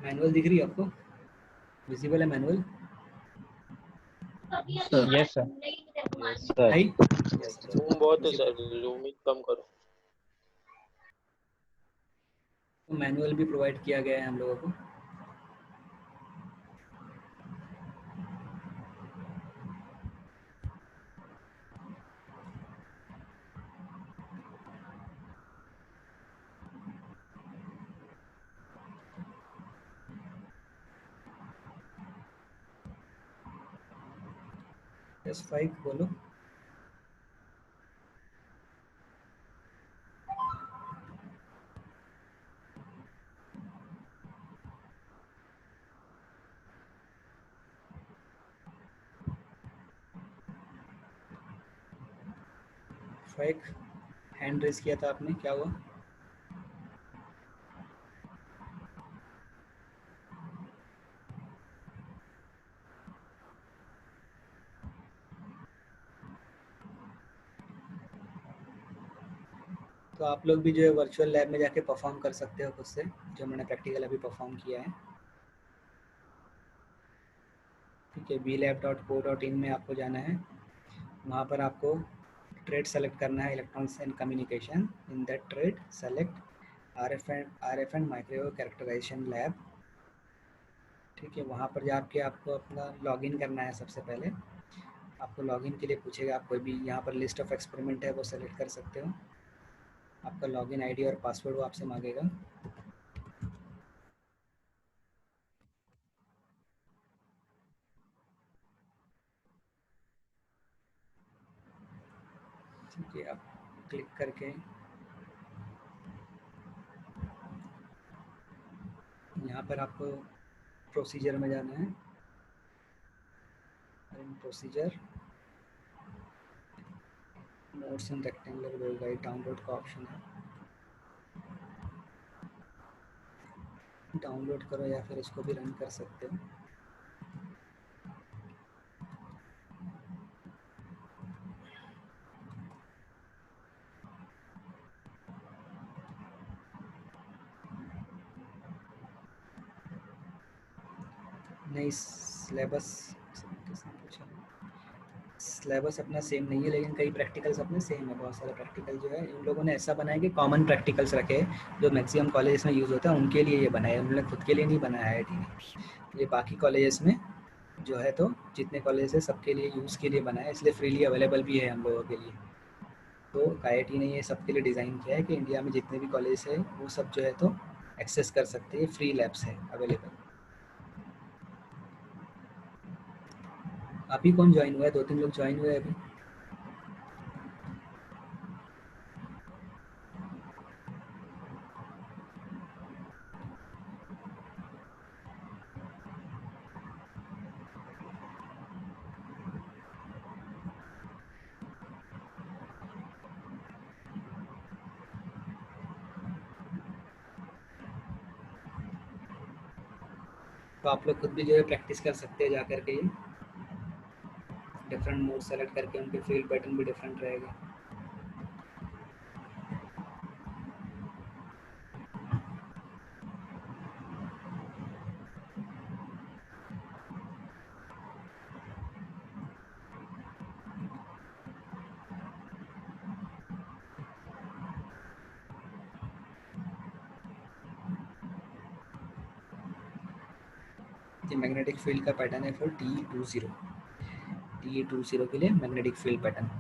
मैनुअल दिख रही है आपको? विजिबल है manual? Yes sir. Yes sir. भाई yes, अच्छा। जूम बहुत है सर, जूम कम करो। तो मैनुअल भी प्रोवाइड किया गया है हम लोगों को। यस फाइक बोलो। फाइक हैंड रेज किया था आपने, क्या हुआ? तो आप लोग भी जो है वर्चुअल लैब में जाके परफॉर्म कर सकते हो खुद से, जो मैंने प्रैक्टिकल अभी परफॉर्म किया है। ठीक है, blab.co.in में आपको जाना है। वहाँ पर आपको ट्रेड सेलेक्ट करना है, electronics and communication. In that trade select RF and microwave characterisation lab. ठीक है, वहाँ पर जाके आपको अपना लॉगिन करना है। सबसे पहले आपको लॉगिन के लिए पूछेगा, आप कोई भी यहाँ पर लिस्ट ऑफ एक्सपेरिमेंट है वो सेलेक्ट कर सकते हो। आपका लॉगिन आईडी और पासवर्ड वो आपसे मांगेगा। ठीक है, आप क्लिक करके यहाँ पर आपको प्रोसीजर में जाना है। प्रोसीजर नोट्स इन रेक्टेंगुलर वेवगाइड डाउनलोड का ऑप्शन है, डाउनलोड करो या फिर इसको भी रन कर सकते हो। नहीं, सिलेबस किसने पूछा? सिलेबस अपना सेम नहीं है, लेकिन कई प्रैक्टिकल्स अपने सेम है। बहुत सारे प्रैक्टिकल जो है इन लोगों ने ऐसा बनाया कि कॉमन प्रैक्टिकल्स रखे, जो मैक्सिमम कॉलेजेस में यूज़ होता है उनके लिए ये बनाया है। उन्होंने खुद के लिए नहीं बनाया है IIT ने। ये बाकी कॉलेजेस में जो है, तो जितने कॉलेज है सबके लिए यूज़ के लिए बनाया है, इसलिए फ्रीली अवेलेबल भी है हम लोगों के लिए। तो IIT ने ये सबके लिए डिज़ाइन किया है कि इंडिया में जितने भी कॉलेज है वो सब जो है तो एक्सेस कर सकते हैं। फ्री लैब्स है अवेलेबल। अभी कौन ज्वाइन हुआ है? 2-3 लोग ज्वाइन हुए अभी। तो आप लोग खुद भी जो है प्रैक्टिस कर सकते हैं जा करके। ये डिफरेंट मोड सेलेक्ट करके उनके फील्ड पैटर्न भी डिफरेंट रहेगा। ये मैग्नेटिक फील्ड का पैटर्न है फॉर TE20। TE20 के लिए मैग्नेटिक फील्ड पैटर्न।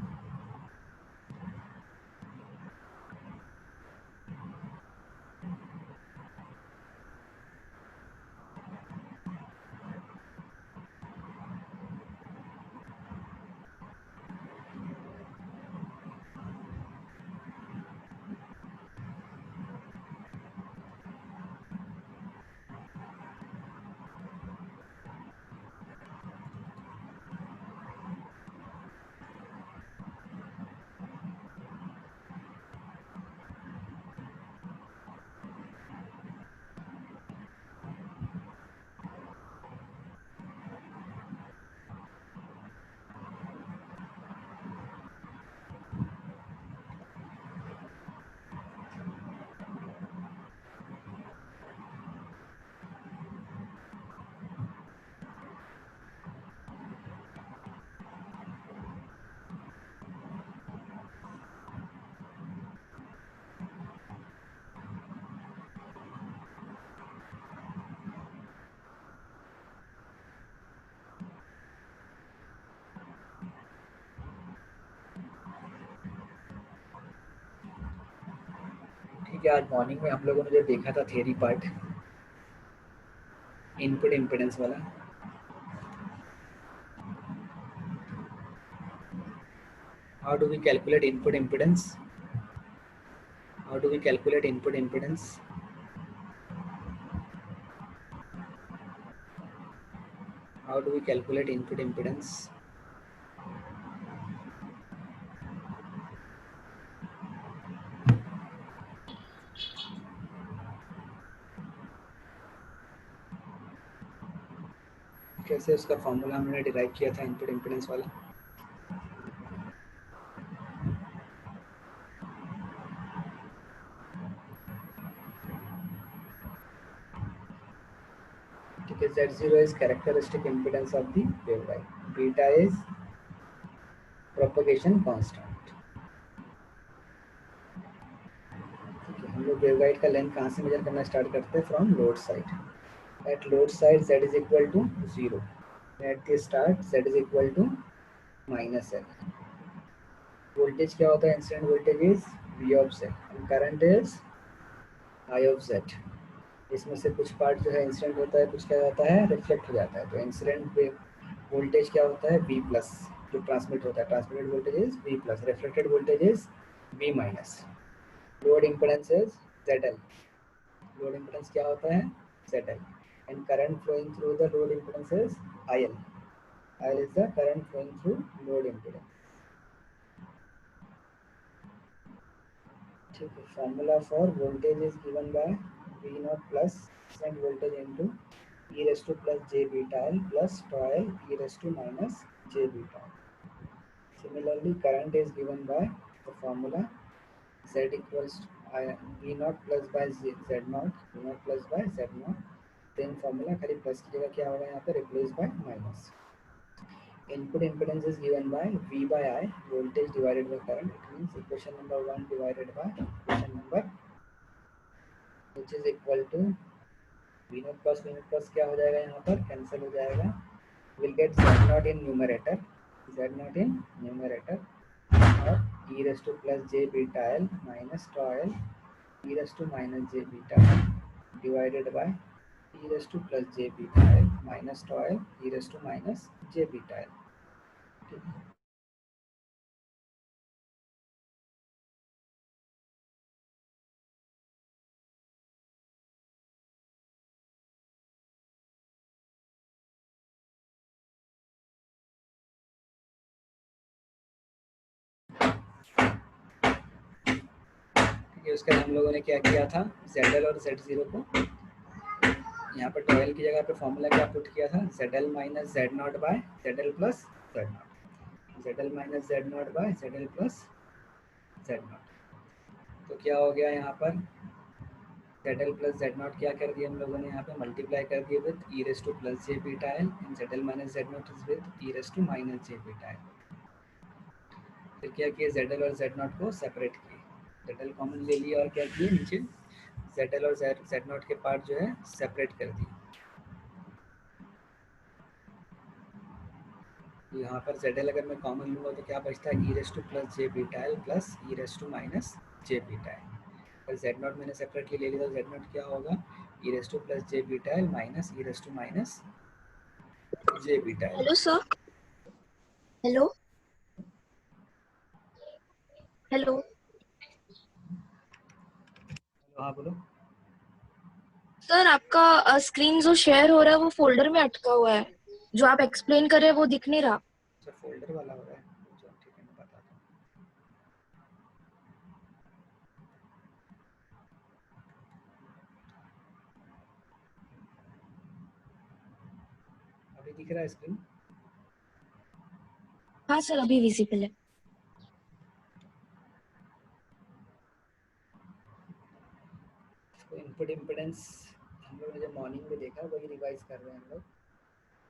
कि आज मॉर्निंग में हम लोगों ने जो देखा था थियरी पार्ट इनपुट इम्पिडेंस वाला, how do we calculate input impedance? How do we calculate input impedance? How do we calculate input impedance? कैसे उसका फॉर्मूला हमने डिराइव किया था इनपुट इम्पिडेंस वाला? ठीक है, Z0 is characteristic impedance of the waveguide. Beta is propagation constant. ठीक है, हम लोग वेवगाइड का लेंथ कहाँ से मेजर करना स्टार्ट करते हैं? From load side. At load side Z is equal to 0. At the start Z is equal to minus L. Voltage क्या होता है? Incident voltage is V of Z and current is I of Z. इसमें से कुछ पार्ट जो है इंसिडेंट होता है, कुछ क्या जाता है? रिफ्लेक्ट हो जाता है. तो इंसिडेंट वोल्टेज क्या होता है? V plus. जो ट्रांसमिट होता है, transmitted voltage is V plus, reflected voltage is V minus. Load impedance is ZL. Load impedance क्या होता है? ZL. And current flowing through the load impedance is IL. IL is the current flowing through load impedance. ठीक है, formula for voltage is given by V naught plus incident voltage into e raised to plus j beta L plus tau L e raised to minus j beta L. Similarly, current is given by the formula Z equals V naught plus by Z naught, V naught plus by Z naught. Same formula, खाली प्लस की जगह क्या होगा यहाँ पे? Replace by minus. Input impedance is given by V by I, voltage divided by current. It means equation number 1 divided by equation number which is equal to V naught plus क्या हो जाएगा यहाँ पर? कैंसिल हो जाएगा. Will get Z naught in numerator, Z naught in numerator और e raised to plus j beta L minus tau L e raised to minus j beta L divided by e raised to plus j beta L minus tau L e raised to minus j beta L. ठीक है, उसके बाद हम लोगों ने क्या किया था? ZL और Z0 को यहाँ पर tau L की जगह पे फॉर्मूला क्या पुट किया था? ZL minus Z naught by ZL plus Z naught. ZL minus Z naught by ZL plus Z naught. तो क्या हो गया यहाँ पर? ZL plus Z naught क्या कर दिया हम लोगों ने यहाँ पे? मल्टीप्लाई कर दिया with e raised to plus j beta L and ZL minus Z naught is with e raised to minus j beta L. फिर क्या किया? ZL और Z naught को सेपरेट किए. ZL कॉमन ले लिया और क्या किए? नीचे ZL और Z naught के पार्ट जो है सेपरेट कर दिए. तो यहाँ पर ZL अगर मैं कॉमन लूँगा तो क्या बचता है? e raised to plus j beta L plus e raised to minus j beta L. अगर Z naught मैंने सेपरेटली ले लिया तो Z naught क्या होगा? e raised to plus j beta L minus e raised to minus j beta L. Hello sir. Hello hello. हाँ बोलो. सर आपका स्क्रीन जो शेयर हो रहा है वो फोल्डर में अटका हुआ है. जो आप एक्सप्लेन कर रहे हैं वो दिख नहीं रहा. सर फोल्डर वाला हो रहा है. ठीक है, मैं बताता हूँ. अभी दिख रहा है स्क्रीन? हाँ सर, अभी विजिबल है. तो इनपुट इम्पिडेंस हम लोग ने जब मॉर्निंग में देखा वही रिवाइज कर रहे हैं हम लोग.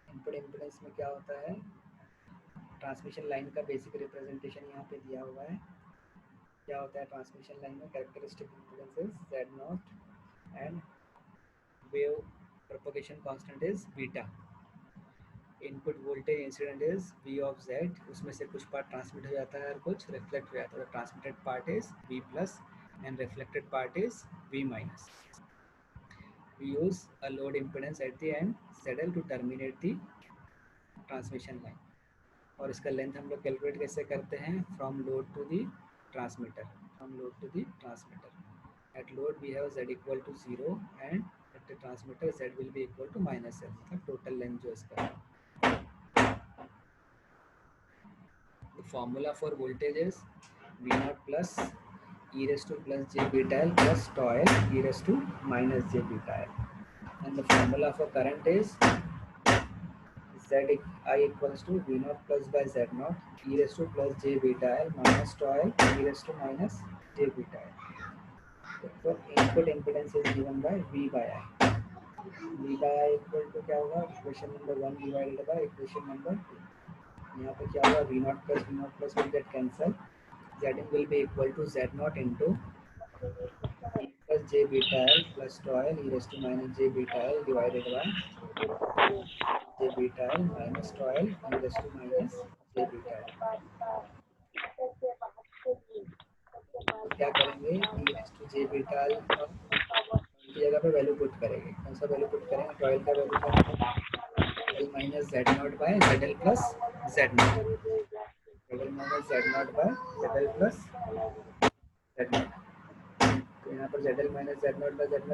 इनपुट इम्पिडेंस में क्या होता है? ट्रांसमिशन लाइन का बेसिक रिप्रेजेंटेशन यहाँ पे दिया हुआ है. क्या होता है ट्रांसमिशन लाइन में? Characteristic impedance is Z naught and wave propagation constant is beta. Input voltage incident is V of Z. उसमें से कुछ पार्ट ट्रांसमिट हो जाता है और कुछ रिफ्लेक्ट हो जाता है. Transmitted part is V plus and reflected part is V minus. We use a load impedance at the end ZL to terminate the transmission line. और इसका लेंथ हम लोग कैलकुलेट कैसे करते हैं? From load to the transmitter. From load to the transmitter. At load we have Z equal to 0 and at the transmitter Z will be equal to minus L. मतलब total length जो इसका है. The formula for voltage is V0 plus e raised to plus j beta L plus tau L e raised to minus j beta L. And the formula for current is Z I equals to V0 plus by Z0 e raised to plus j beta L minus tau L e raised to minus j beta L. Therefore, input impedance is given by V by I. V by I equal to क्या होगा? Equation number 1 divided by equation number 2. यहाँ पे क्या होगा? V0 plus will get cancelled. Zin will be equal to Z0 into e plus j beta L plus tau L e raised to minus j beta L divided by j beta L minus tau L e raised to minus j beta L. क्या करेंगे? e raised to j beta L की जगह पे वैल्यू पुट करेंगे. कौन सा वैल्यू पुट करेंगे? tau L का वैल्यू क्या होगा? L minus Z0 by ZL plus Z0. ZL minus Z0 by ZL plus Z0. तो यहाँ पर ZL minus Z0 by ZL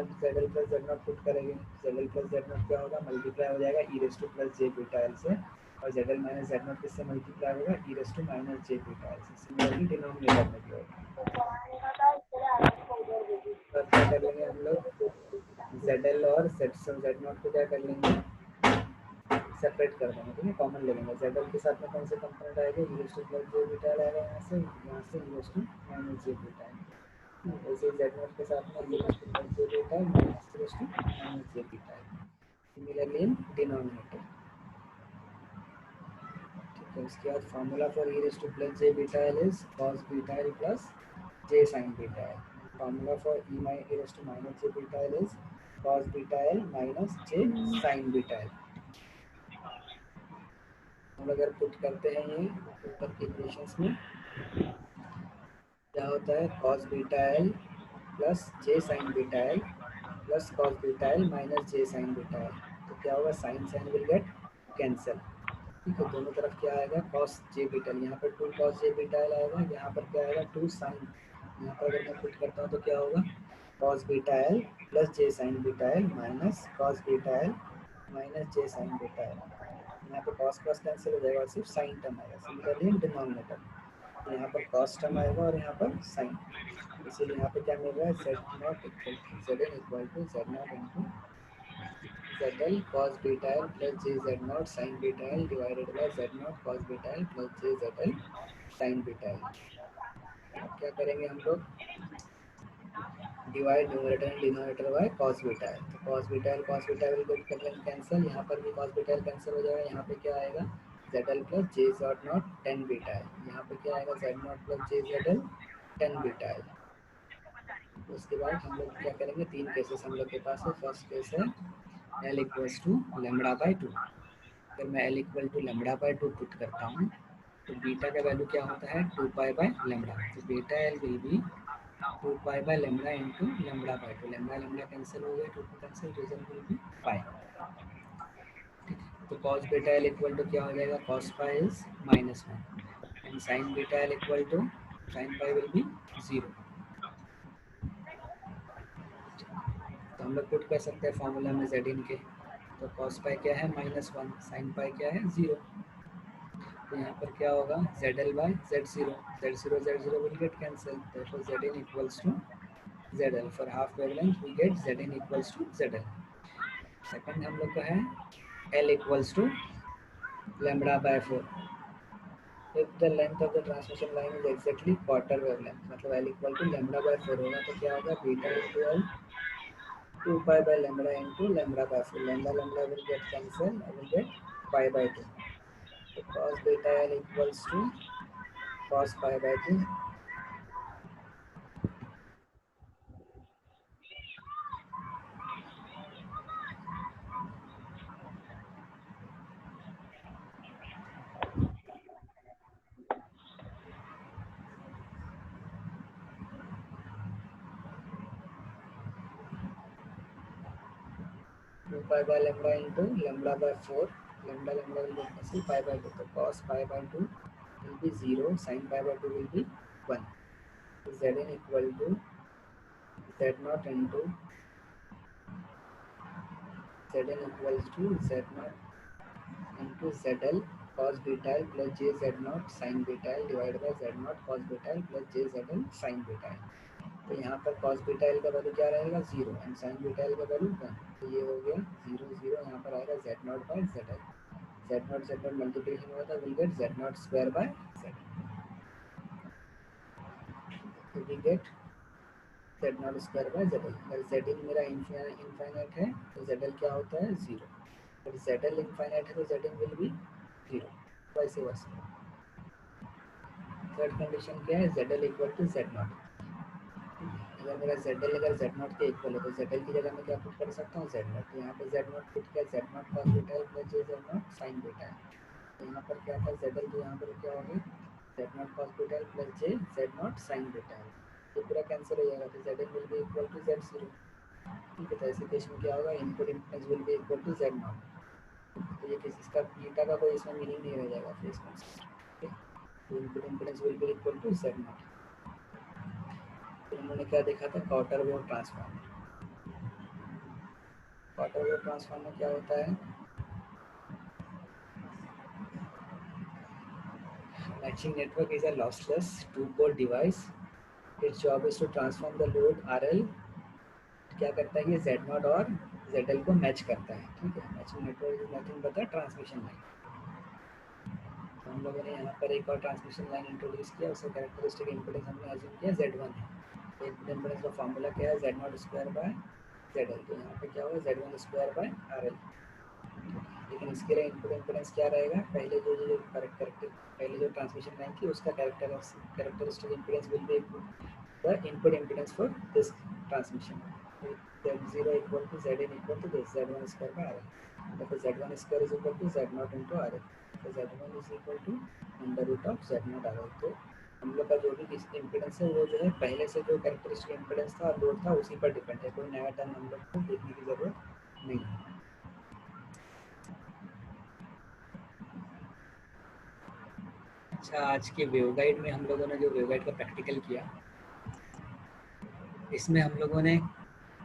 plus Z0 put करेंगे. ZL plus Z0 क्या होगा? मल्टीप्लाई हो जाएगा e raised to plus j beta L से, और ZL minus Z0 किससे मल्टीप्लाई होगा? e raised to minus j beta L से. सिमिलरली डिनोमिनेटर में भी होगा. तो क्या कर लेंगे हम लोग? ZL और Z0 को क्या कर लेंगे? सेपरेट कर देंगे. ठीक है, कॉमन ले लेंगे. ZL के साथ में कौन से कंपोनेंट आएगा? e raised to plus j beta L आएगा यहाँ से e raised to minus j beta L. ऐसे Z0 के साथ में e raised to plus j beta L minus e raised to minus j beta L. Similarly in denominator. ठीक है, उसके बाद formula for e raised to plus j beta L is cos beta L plus j sin beta L. Formula for e raised to minus j beta L is cos beta L minus j sin beta L. हम अगर पुट करते हैं ये ऊपर के इक्वेशंस में, क्या होता है? cos beta L plus j sin beta L plus cos beta L minus j sin beta L. तो क्या होगा? sin will get cancel. ठीक है, दोनों तरफ क्या आएगा? cos j beta L. यहाँ पर 2 cos j beta L आएगा, यहाँ पर क्या आएगा? 2 sin. यहाँ पर अगर मैं पुट करता हूँ तो क्या होगा? cos beta L plus j sin beta L minus cos beta L minus j sin beta L. यहाँ पर cos कैंसिल हो जाएगा और सिर्फ sin टर्म आएगा. सिमिलरली इन डिनोमिनेटर यहाँ पर cos टर्म आएगा और यहाँ पर sin. इसीलिए यहाँ पे क्या मिल रहा है? Zn equal to Z0 into ZL cos beta L plus j Z0 sin beta L divided by Z0 cos beta L plus j ZL sin beta L. अब क्या करेंगे हम लोग? Divide numerator and denominator by cos beta L. तो cos beta L will get cancel. यहाँ पर भी cos beta L कैंसिल हो जाएगा. यहाँ पे क्या आएगा? ZL plus j Z0 tan beta L. यहाँ पे क्या आएगा? Z0 plus j ZL tan beta L. उसके बाद हम लोग क्या करेंगे? 3 केसेस हम लोग के पास है. फर्स्ट केस है L equals to lambda by 2. अगर मैं L equal to lambda by 2 put करता हूँ तो बीटा का वैल्यू क्या होता है? 2 pi by lambda. तो beta L will be 2 pi by lambda into lambda by 2. lambda cancel हो गया, 2 cancel, result will be pi. तो cos beta L equal to क्या हो जाएगा? cos pi is -1 and sin beta L equal to sin pi will be 0. तो हम लोग पुट कर सकते हैं फॉर्मूला में Zin के. तो cos pi क्या है? -1. sin pi क्या है? 0. तो यहाँ पर क्या होगा? ZL by Z0. Z0 will get cancelled. Therefore Zin equals to ZL. For half wavelength we get Zin equals to ZL. Second हम लोग का है L equals to lambda by 4. If the length of the transmission line is exactly quarter wavelength, मतलब L equal to lambda by 4 होगा, तो क्या होगा? beta into L 2 pi by lambda into lambda by 4. Lambda will get cancelled. I will get pi by 2. So cos beta L equals to cos pi by 2. pi by lambda into lambda by 4. Lambda will be cancel pi by 2. So cos pi by 2 will be 0. Sin pi by 2 will be 1. So Zn equal to Z0 into Zn equals to Z0 into ZL cos beta L plus j Z0 sin beta L divided by Z0 cos beta L plus j ZL sin beta L. तो यहाँ पर cos बीटा एल का वैल्यू क्या रहेगा 0 एंड sin बीटा एल का वैल्यू 1. तो ये हो गया 0 0. यहाँ पर आएगा z0 bye zl. z0 multiplication हुआ था will get z0 square by zl. तो we get z0 square by zl. अगर zin मेरा इनफाइनाइट है तो zl क्या होता है 0. अगर zl इनफाइनाइट है तो zin विल बी 0. वैसे वैसे थर्ड कंडीशन क्या है zl इक्वल टू z0. अगर मेरा ZL अगर Z0 के इक्वल है तो ZL की जगह मैं क्या पुट कर सकता हूँ Z0. तो यहाँ पे Z0 पुट किया Z0 cos beta L plus j Z0 sin beta L. तो यहाँ पर क्या था ZL तो यहाँ पर क्या हो गया Z0 cos beta L plus j Z0 sin beta L. ये पूरा कैंसिल हो जाएगा तो ZL will be equal to Z0. ठीक है. तो ऐसे केस में क्या होगा input impedance will be equal to Z0. तो ये किसी इसका बीटा का कोई इसमें मीनिंग नहीं रह जाएगा फिर इसमें. ठीक है. तो input impedance will be equal to Z0. उन्होंने क्या देखा था quarter wave transform. Quarter wave transform में क्या होता है matching network is a lossless two port device. Its job is to transform the load RL. क्या करता है ये Z0 और ZL को मैच करता है. ठीक है. Matching network is nothing but the transmission line. हम लोगों ने यहाँ पर एक और ट्रांसमिशन लाइन इंट्रोड्यूस किया. उसका कैरेक्टरिस्टिक इम्पीडेंस हमने अज्यूम किया Z1 है. इम्पीडेंस का फार्मूला क्या है Z0 स्क्वायर बाय ZL. तो यहाँ पे क्या होगा Z1 स्क्वायर बाय RL. लेकिन इसके लिए इनपुट इम्पीडेंस क्या रहेगा पहले जो ट्रांसमिशन लाइन थी उसका characteristic impedance will be the input impedance for this transmission. Z0 equal to Zn equal to this Z1 square by RL. तो Z1 square is equal to Z0 into RL. तो Z1 is equal to under root of Z0 RL. तो हम लोग का जो भी इम्पीडेंस है वो जो है पहले से जो कैरेक्टरिस्टिक इम्पीडेंस था और लोड था उसी पर डिपेंड है. कोई नया टर्म हम लोग को देखने की जरूरत नहीं है. अच्छा आज के वेवगाइड में हम लोगों ने जो वेवगाइड का प्रैक्टिकल किया इसमें हम लोगों ने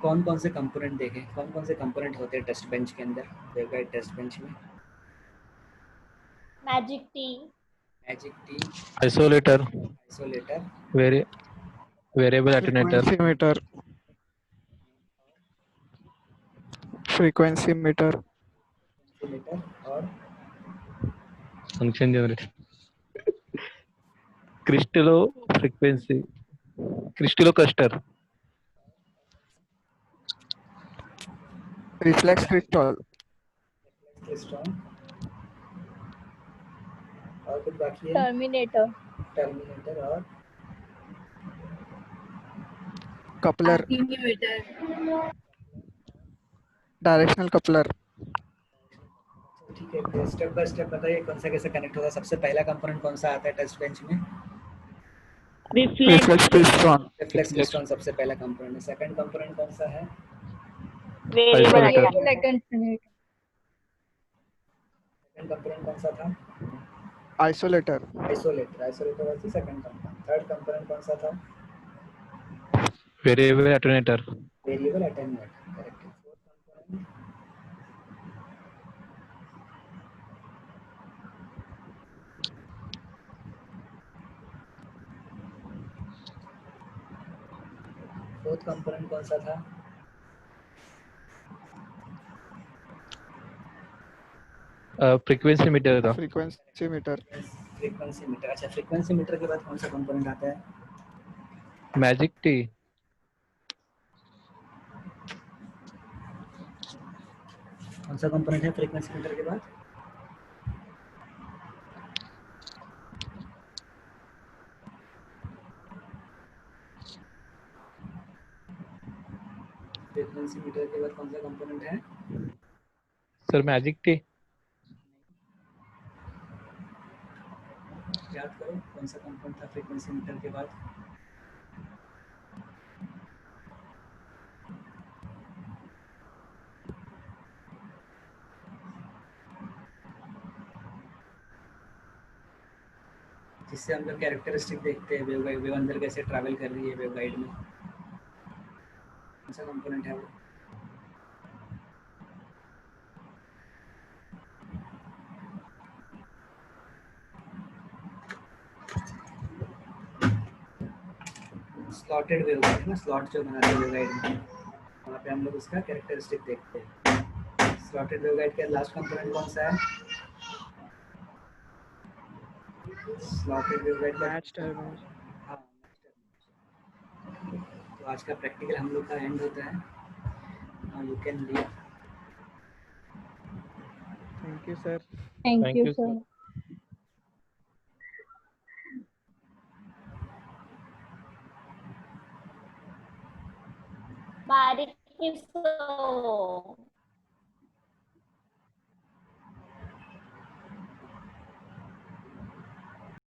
कौन कौन से कंपोनेंट देखे. कौन कौन से कंपोनेंट होते हैं टेस्ट बेंच के अंदर वेवगाइड टेस्ट बेंच में. Magic tee, isolator, variable attenuator, frequency meter और फंक्शन जनरेटर, क्रिस्टलो फ्रीक्वेंसी, क्रिस्टलो क्लस्टर, रिफ्लेक्स क्रिस्टल, और कुछ बाकी है टर्मिनेटर और कपलर, डायरेक्शनल कपलर. ठीक है. स्टेप बाय स्टेप बताइए कौन सा कैसे कनेक्ट होगा. सबसे पहला कंपोनेंट कौन सा आता है टेस्ट बेंच में. रिफ्लेक्स क्रिस्टल, रिफ्लेक्स क्लिस्ट्रॉन सबसे पहला कंपोनेंट है. सेकंड कंपोनेंट कौन सा है. आइसोलेटर, सेकंड कंपोनेंट कौन सा था. Isolator, isolator was the second component. Third component कौन सा था. Variable attenuator, variable attenuator. Correct. Fourth component कौन सा था. फ्रीक्वेंसी मीटर था. फ्रीक्वेंसी मीटर, अच्छा फ्रीक्वेंसी मीटर के बाद कौन सा कंपोनेंट आता है. मैजिक टी, कौन सा कंपोनेंट है फ्रीक्वेंसी मीटर के बाद. फ्रीक्वेंसी मीटर के बाद कौन सा कंपोनेंट है. सर मैजिक टी, याद करो कौन सा कंपोनेंट था फ्रीक्वेंसी मीटर के बाद. इससे हम लोग कैरेक्टरिस्टिक देखते हैं वेव अंदर कैसे ट्रैवल कर रही है वेव गाइड में। कौन सा कंपोनेंट है वो? स्लॉटेड वेव गाइड ना, स्लॉट जो बनाते हैं वेव गाइड में, वहाँ पे हम लोग उसका कैरेक्टरिस्टिक देखते हैं। स्लॉटेड वेव गाइड का लास्ट कंपोनेंट कौन सा है? स्लॉटेड वेव गाइड का मैच टर्मिनेशन। हाँ, तो आज का प्रैक्टिकल हम लोग का एंड होता है। You can leave. Thank you sir. Thank you sir. बारीकी से